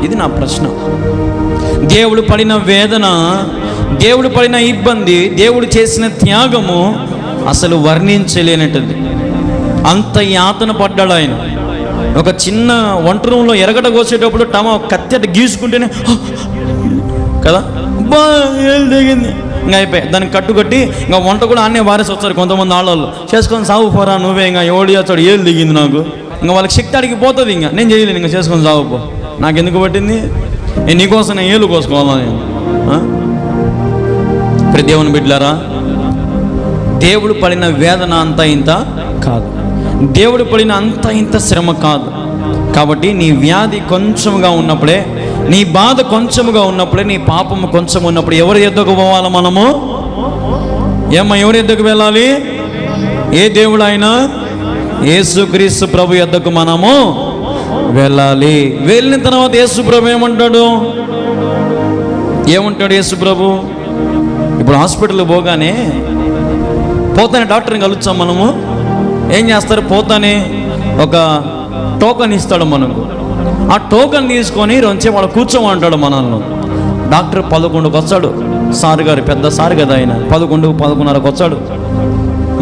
Speaker 1: ఇది నా ప్రశ్న. దేవుడు పడిన వేదన, దేవుడు పడిన ఇబ్బంది, దేవుడు చేసిన త్యాగము అసలు వర్ణించలేనట్టు. అంత యాతన పడ్డాడు ఆయన. ఒక చిన్న వంట రూమ్లో ఎరగట కోసేటప్పుడు కత్తెట గీసుకుంటేనే కదా బా ఏళ్ళు దిగింది, ఇంకా అయిపోయి దానికి కట్టుకట్టి ఇంకా వంట కూడా అన్నీ వారేసి వస్తారు కొంతమంది ఆడవాళ్ళు. చేసుకొని సాగు పోరా నువ్వే, ఇంకా ఎవడు చేస్తాడు, ఏళ్ళు దిగింది నాకు, ఇంకా వాళ్ళకి శక్తి అడిగి పోతుంది, ఇంకా నేను చేయలేను, ఇంకా చేసుకొని సాగుపో, నాకు ఎందుకు పట్టింది, నేను నీకోసం నేను ఏళ్ళు కోసుకోవాలా నేను? ఇప్పుడు దేవుని బిడ్డలారా, దేవుడు పడిన వేదన అంతా ఇంత కాదు. దేవుడు పడిన అంత ఇంత శ్రమ కాదు. కాబట్టి నీ వ్యాధి కొంచెంగా ఉన్నప్పుడే, నీ బాధ కొంచెముగా ఉన్నప్పుడే, నీ పాపము కొంచెం ఉన్నప్పుడు ఎవరి ఎద్దకు పోవాలి మనము? ఎవరి ఎద్దకు వెళ్ళాలి? ఏ దేవుడు అయినా యేసుక్రీస్తు ప్రభు ఎద్దకు మనము వెళ్ళాలి. వెళ్ళిన తర్వాత యేసు ప్రభు ఏమంటాడు? యేసు ప్రభు ఇప్పుడు హాస్పిటల్కి పోగానే పోతానే డాక్టర్ని కలుస్తాం మనము. ఏం చేస్తారు? పోతానే ఒక టోకన్ ఇస్తాడు మనకు. ఆ టోకన్ తీసుకొని రెంచే వాడు కూర్చోమంటాడు మనల్ని. డాక్టర్ 11కి వచ్చాడు. సార్ గారు పెద్ద సార్ కదా ఆయన. 11:30కి వచ్చాడు.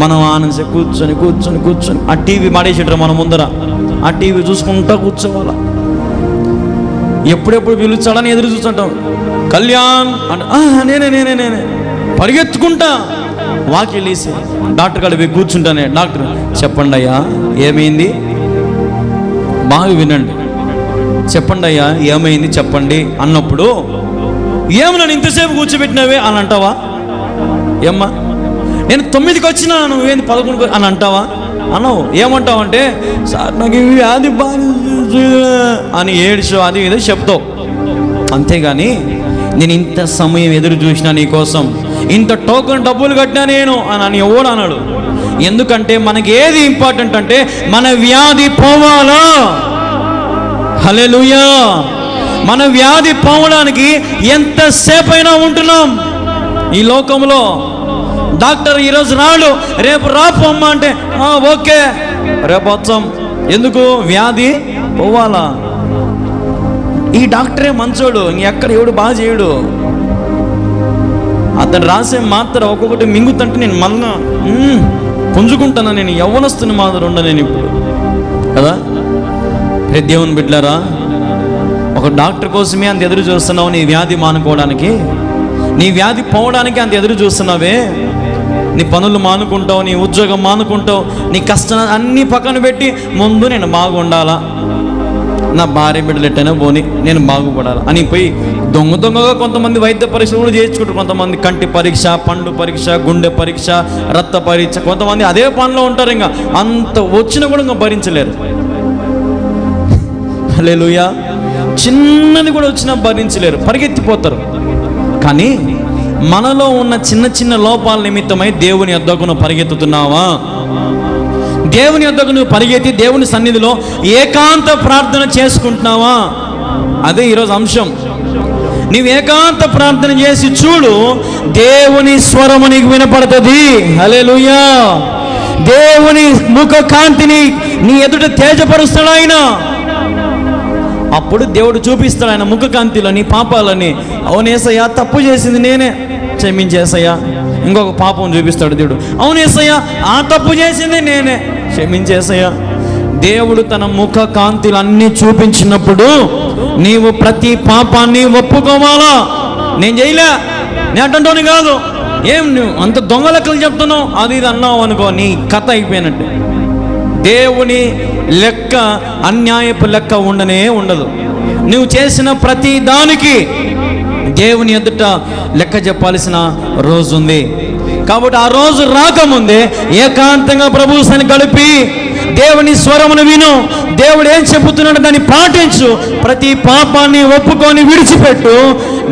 Speaker 1: మనం ఆనంద కూర్చొని కూర్చొని కూర్చొని ఆ టీవీ మాడేసేటారు మన ముందర. ఆ టీవీ చూసుకుంటా కూర్చోవాలా. ఎప్పుడెప్పుడు పిలుచాడని ఎదురు చూస్తుంటాం. కళ్యాణ్ అంటే నేనే పరిగెత్తుకుంటా వాకిలేసి డాక్టర్ కాడ పోయి కూర్చుంటానే. డాక్టర్ చెప్పండి అయ్యా ఏమైంది, బాగా వినండి, చెప్పండి అయ్యా ఏమైంది చెప్పండి అన్నప్పుడు, ఏమన్నా ఇంతసేపు కూర్చోబెట్టినావే అని అంటావా? ఏమ్మా నేను 9కి వచ్చినా నువ్వేంది 11 అని అంటావా? అనవు. ఏమంటావు అంటే, సార్ నాకు ఇవి అది బాగా అని ఏడ్చో అది ఏదో చెప్తావు. అంతేగాని నేను ఇంత సమయం ఎదురు చూసినా నీ కోసం, ఇంత టోకన్ డబ్బులు కట్టినా నేను అని ఎవడు అన్నాడు. ఎందుకంటే మనకి ఏది ఇంపార్టెంట్ అంటే మన వ్యాధి పోవాలా. హల్లెలూయా. మన వ్యాధి పోవడానికి ఎంతసేపు అయినా ఉంటున్నాం ఈ లోకంలో. డాక్టర్ ఈరోజు రాడు, రేపు రాపమ్మా అంటే ఓకే రేపు వచ్చాం. ఎందుకు? వ్యాధి పోవాలా. ఈ డాక్టరే మంచోడు, ఇంకెక్కడ ఎవడు బాగా చేయడు. అతను రాసే మాత్ర ఒక్కొక్కటి మింగుతుంటే నేను మళ్ళా పుంజుకుంటాను. నేను యవ్వనస్తుని మాదిరి ఉండ నేను ఇప్పుడు కదా. దేవుని బిడ్డలారా, ఒక డాక్టర్ కోసమే అంత ఎదురు చూస్తున్నావు నీ వ్యాధి మానుకోవడానికి, నీ వ్యాధి పోవడానికి అంత ఎదురు చూస్తున్నావే. నీ పనులు మానుకుంటావు, నీ ఉద్యోగం మానుకుంటావు, నీ కష్టాలు అన్నీ పక్కన పెట్టి ముందు నేను బాగుండాలా, నా భార్య బిడ్డలు ఎట్టైనా పోని నేను బాగుపడాలి అని పోయి దొంగగా కొంతమంది వైద్య పరీక్షలు కూడా చేయించుకుంటారు. కొంతమంది కంటి పరీక్ష, పండు పరీక్ష, గుండె పరీక్ష, రక్త పరీక్ష. కొంతమంది అదే పనిలో ఉంటారు. ఇంకా అంత వచ్చినా కూడా ఇంకా భరించలేరు. హల్లెలూయా. చిన్నది కూడా వచ్చినా భరించలేరు, పరిగెత్తిపోతారు. కానీ మనలో ఉన్న చిన్న చిన్న లోపాల నిమిత్తమై దేవుని యొద్దకు నువ్వు పరిగెత్తుతున్నావా? దేవుని యొద్దకు నువ్వు పరిగెత్తి దేవుని సన్నిధిలో ఏకాంత ప్రార్థన చేసుకుంటున్నావా? అదే ఈరోజు అంశం. నీవు ఏకాంత ప్రార్థన చేసి చూడు, దేవుని స్వరము నీకు వినపడుతుంది. హల్లెలూయా. దేవుని ముఖ కాంతిని నీ ఎదుట తేజపరుస్తాడు ఆయన. అప్పుడు దేవుడు చూపిస్తాడు ఆయన ముఖ కాంతిలో నీ పాపాలని. అవునేసయ్యా తప్పు చేసింది నేనే, క్షమించేసయ్యా. ఇంకొక పాపం చూపిస్తాడు దేవుడు. అవునేసయ్యా ఆ తప్పు చేసింది నేనే, క్షమించేసయ్యా. దేవుడు తన ముఖ కాంతిలు అన్నీ చూపించినప్పుడు నీవు ప్రతి పాపాన్ని ఒప్పుకోవాలా. నేను చేయలే, నేను అంటుంటోని కాదు, ఏం నువ్వు అంత దొంగ లెక్కలు చెప్తున్నావు అది ఇది అన్నావు అనుకో, నీ కథ అయిపోయినట్టే. దేవుని లెక్క అన్యాయపు లెక్క ఉండనే ఉండదు. నువ్వు చేసిన ప్రతి దానికి దేవుని ఎదుట లెక్క చెప్పాల్సిన రోజు ఉంది. కాబట్టి ఆ రోజు రాకముందే ఏకాంతంగా ప్రభు సన్నిధిని గడిపి దేవుని స్వరమును విను. దేవుడు ఏం చెబుతున్నాడు దాన్ని పాటించు. ప్రతి పాపాన్ని ఒప్పుకొని విడిచిపెట్టు.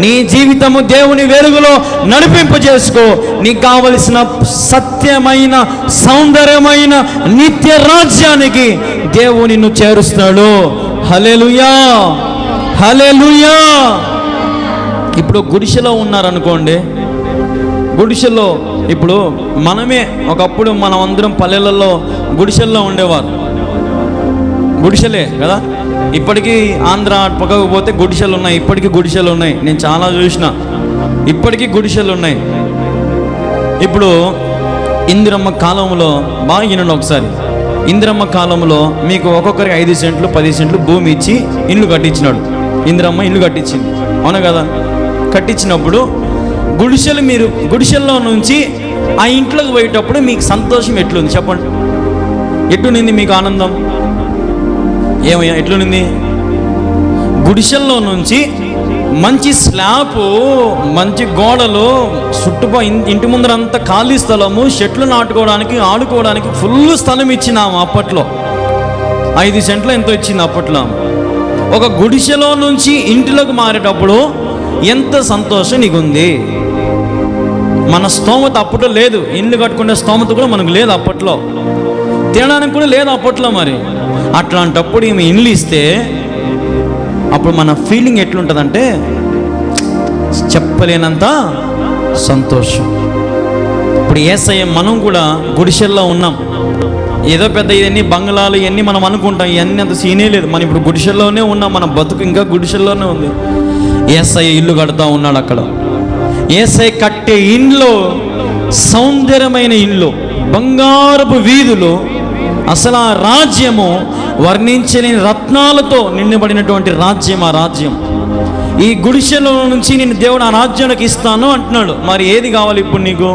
Speaker 1: నీ జీవితము దేవుని వెలుగులో నడిపింపజేసుకో. నీకు కావలసిన సత్యమైన సౌందర్యమైన నిత్య రాజ్యానికి దేవుడు నిన్ను చేరుస్తాడు. హల్లెలూయా, హల్లెలూయా. ఇప్పుడు గుడిసెలో ఉన్నారనుకోండి, గుడిసెల్లో ఇప్పుడు మనమే ఒకప్పుడు మనం అందరం పల్లెలలో గుడిసెల్లో ఉండేవారు. గుడిసెలే కదా. ఇప్పటికీ ఆంధ్ర పక్కకు పోతే గుడిసెలు ఉన్నాయి, ఇప్పటికీ గుడిసెలు ఉన్నాయి. నేను చాలా చూసిన, ఇప్పటికీ గుడిసెలు ఉన్నాయి. ఇప్పుడు ఇందిరమ్మ కాలంలో బాగా వినండి ఒకసారి. ఇందిరమ్మ కాలంలో మీకు ఒక్కొక్కరికి 5 సెంట్లు 10 సెంట్లు భూమి ఇచ్చి ఇల్లు కట్టించినాడు. ఇందిరమ్మ ఇల్లు కట్టించింది, అవునా కదా. కట్టించినప్పుడు గుడిసెలు, మీరు గుడిసెల్లో నుంచి ఆ ఇంట్లోకి పోయేటప్పుడు మీకు సంతోషం ఎట్లుంది చెప్పండి? ఎట్లునింది మీకు ఆనందం? ఏమయ్యా ఎట్లునింది? గుడిసెల్లో నుంచి మంచి స్లాబు, మంచి గోడలు, ఇంటి ముందర అంతా ఖాళీ స్థలము, చెట్లు నాటుకోవడానికి, ఆడుకోవడానికి ఫుల్ స్థలం ఇచ్చినాము. అప్పట్లో 5 సెంట్లు ఎంతో ఇచ్చింది అప్పట్లో. ఒక గుడిసెలో నుంచి ఇంటిలోకి మారేటప్పుడు ఎంత సంతోషం నీకుంది. మన స్తోమత అప్పట్లో లేదు, ఇల్లు కట్టుకునే స్తోమత కూడా మనకు లేదు అప్పట్లో, తినడానికి కూడా లేదు అప్పట్లో. మరి అట్లాంటప్పుడు ఈమె ఇల్లు ఇస్తే అప్పుడు మన ఫీలింగ్ ఎట్లుంటుందంటే చెప్పలేనంత సంతోషం. ఇప్పుడు యేసయ్య మనం కూడా గుడిసెల్లో ఉన్నాం. ఏదో పెద్ద ఇవన్నీ బంగ్లాలు ఇవన్నీ మనం అనుకుంటాం, ఇవన్నీ అంత సీనే లేదు. మనం ఇప్పుడు గుడిసెల్లోనే ఉన్నాం, మన బతుకు ఇంకా గుడిసెల్లోనే ఉంది. యేసయ్య ఇల్లు కడతా ఉన్నాడు అక్కడ. యేసయ్య కట్టే ఇంట్లో సౌందర్యమైన ఇల్లు, బంగారపు వీధులు, అసలు ఆ రాజ్యము వర్ణించలేని రత్నాలతో నిండబడినటువంటి రాజ్యం. ఆ రాజ్యం, ఈ గుడిసెలో నుంచి నేను దేవుడు ఆ రాజ్యానికి ఇస్తాను అంటున్నాడు. మరి ఏది కావాలి ఇప్పుడు నీకు?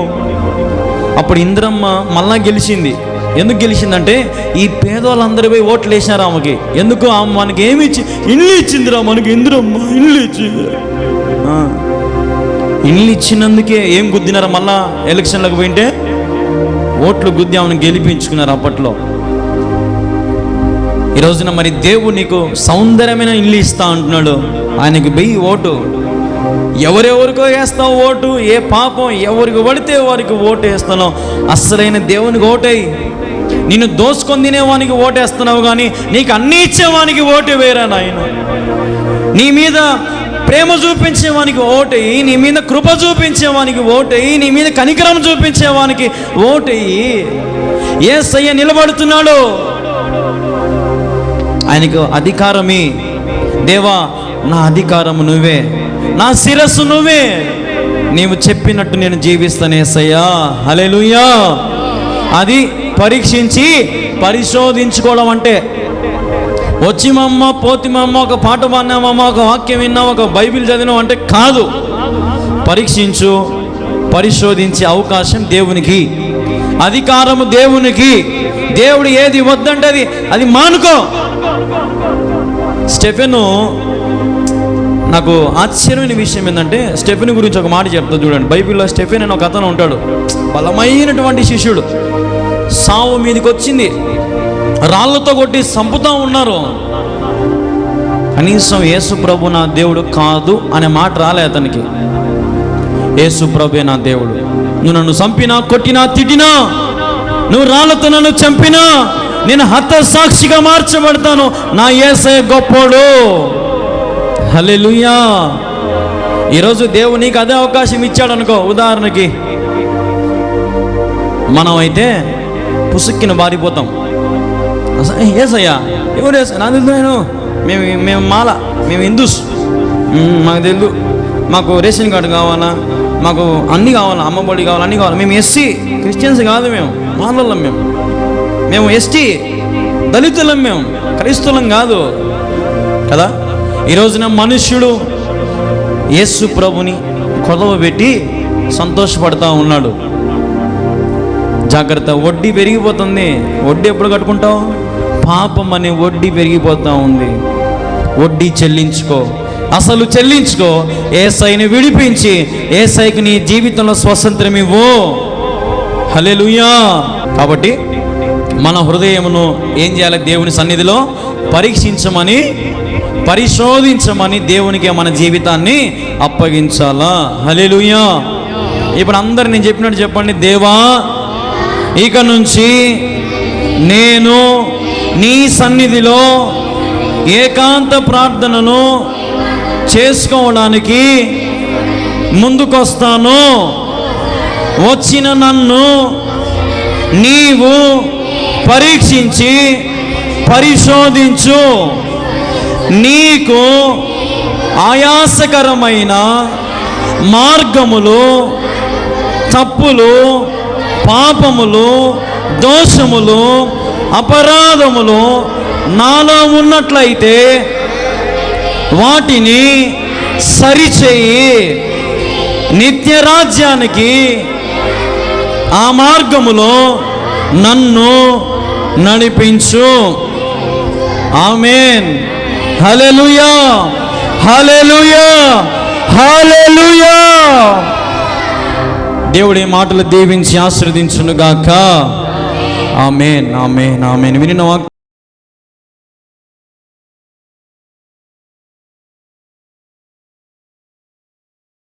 Speaker 1: అప్పుడు ఇంద్రమ్మ మళ్ళా గెలిచింది. ఎందుకు గెలిచిందంటే ఈ పేదవాళ్ళందరూ పోయి ఓట్లు వేసినారు ఆమెకి. ఎందుకు? ఆమె మనకి ఏమి ఇచ్చి ఇల్లు ఇచ్చిందిరా మనకి, ఇంద్రమ్మ ఇల్లు ఇచ్చింది. ఇల్లు ఇచ్చినందుకే ఏం గుద్దినారా? మళ్ళా ఎలక్షన్లకు పోయింటే ఓట్లు గుద్ది ఆమెను గెలిపించుకున్నారు అప్పట్లో. ఈ రోజున మరి దేవుడు నీకు సౌందర్యమైన ఇల్లు ఇస్తా అంటున్నాడు. ఆయనకి వెయ్యి ఓటు. ఎవరెవరికో వేస్తావు ఓటు, ఏ పాపం ఎవరికి పడితే వారికి ఓటు వేస్తున్నావు. అస్సలైన దేవునికి ఓటేయి. నిన్ను దోసుకొని తినేవానికి ఓటేస్తున్నావు, కానీ నీకు అన్నీ ఇచ్చేవానికి ఓటు వేరా నాయన. నీ మీద ప్రేమ చూపించేవానికి ఓటేయి, నీ మీద కృప చూపించేవానికి ఓటేయి, నీ మీద కనికరం చూపించేవానికి ఓటేయి. యేసయ్య నిలబడుతున్నాడు, ఆయనకు అధికారమే. దేవా, నా అధికారము నువ్వే, నా శిరస్సు నువ్వే, నీవు చెప్పినట్టు నేను జీవిస్తాను యేసయ్యా. హల్లెలూయా. అది పరీక్షించి పరిశోధించుకోవడం అంటే వచ్చిమమ్మ పోతిమమ్మ, ఒక పాట పాడినామమ్మ, ఒక వాక్యం విన్నాం, ఒక బైబిల్ చదివినాం అంటే కాదు. పరీక్షించు, పరిశోధించే అవకాశం దేవునికి, అధికారము దేవునికి. దేవుడు ఏది వద్దంటే అది మానుకో. స్టెఫెను, నాకు ఆశ్చర్యమైన విషయం ఏంటంటే స్టెఫెన్ గురించి ఒక మాట చెప్తా చూడండి. బైబిల్లో స్టెఫెన్ అని ఒక అతను ఉంటాడు, బలమైనటువంటి శిష్యుడు. సావు మీదకి వచ్చింది, రాళ్ళతో కొట్టి చంపుతూ ఉన్నారు. కనీసం యేసు ప్రభు నా దేవుడు కాదు అనే మాట రాలే అతనికి. యేసు ప్రభే నా దేవుడు. నువ్వు నన్ను చంపినా, కొట్టినా, తిట్టినా, నువ్వు రాళ్ళతో నన్ను చంపినా, నేను హత సాక్షిగా మార్చబడతాను. నా యేసయ్య గొప్పోడు. హల్లెలూయా. ఈరోజు దేవుడు నీకు అదే అవకాశం ఇచ్చాడు అనుకో. ఉదాహరణకి మనం అయితే పుసుక్కిన బారిపోతాం. యేసయ్యా ఎవరు యేసయ్య? నాకు తెలుసు, మేము మాల, మేము హిందూస్, మాకు తెలుసు, మాకు రేషన్ కార్డు కావాలా, మాకు అన్నీ కావాలా, అమ్మఒడి కావాలి, అన్నీ కావాలి. మేము ఎస్సీ, క్రిస్టియన్స్ కాదు, మేము మాలలం, మేము ఎస్టీ, దళితులం, మేము క్రైస్తవులం కాదు కదా. ఈరోజున మనుష్యుడు యేసు ప్రభుని కొదవ పెట్టి సంతోషపడతా ఉన్నాడు. జాగ్రత్త, వడ్డీ పెరిగిపోతుంది. వడ్డీ ఎప్పుడు కట్టుకుంటావు? పాపం అనే వడ్డీ పెరిగిపోతూ ఉంది. వడ్డీ చెల్లించుకో, అసలు చెల్లించుకో. యేసయ్యని విడిపించి యేసయ్యకి నీ జీవితంలో స్వతంత్రం ఇవ్వు. హల్లెలూయా. కాబట్టి మన హృదయమును ఏం చేయాలి? దేవుని సన్నిధిలో పరీక్షించమని, పరిశోధించమని దేవునికి మన జీవితాన్ని అప్పగించాలా. హల్లెలూయా. ఇప్పుడు అందరు నేను చెప్పినట్టు చెప్పండి. దేవా, ఇక నుంచి నేను నీ సన్నిధిలో ఏకాంత ప్రార్థనను చేసుకోవడానికి ముందుకొస్తాను. వచ్చిన నన్ను నీవు పరీక్షించి పరిశోధించు. నీకు ఆయాసకరమైన మార్గములు, తప్పులు, పాపములు, దోషములు, అపరాధములు నాలో ఉన్నట్లయితే వాటిని సరిచేయి. నిత్య రాజ్యానికి ఆ మార్గములో నన్ను నడిపించు. ఆమేన్. హల్లెలూయా. హల్లెలూయా, హల్లెలూయా. దేవుడి మాటలు దీవించి ఆశీర్వదించును గాక. ఆమేన్, ఆమేన్, ఆమేన్. వినిన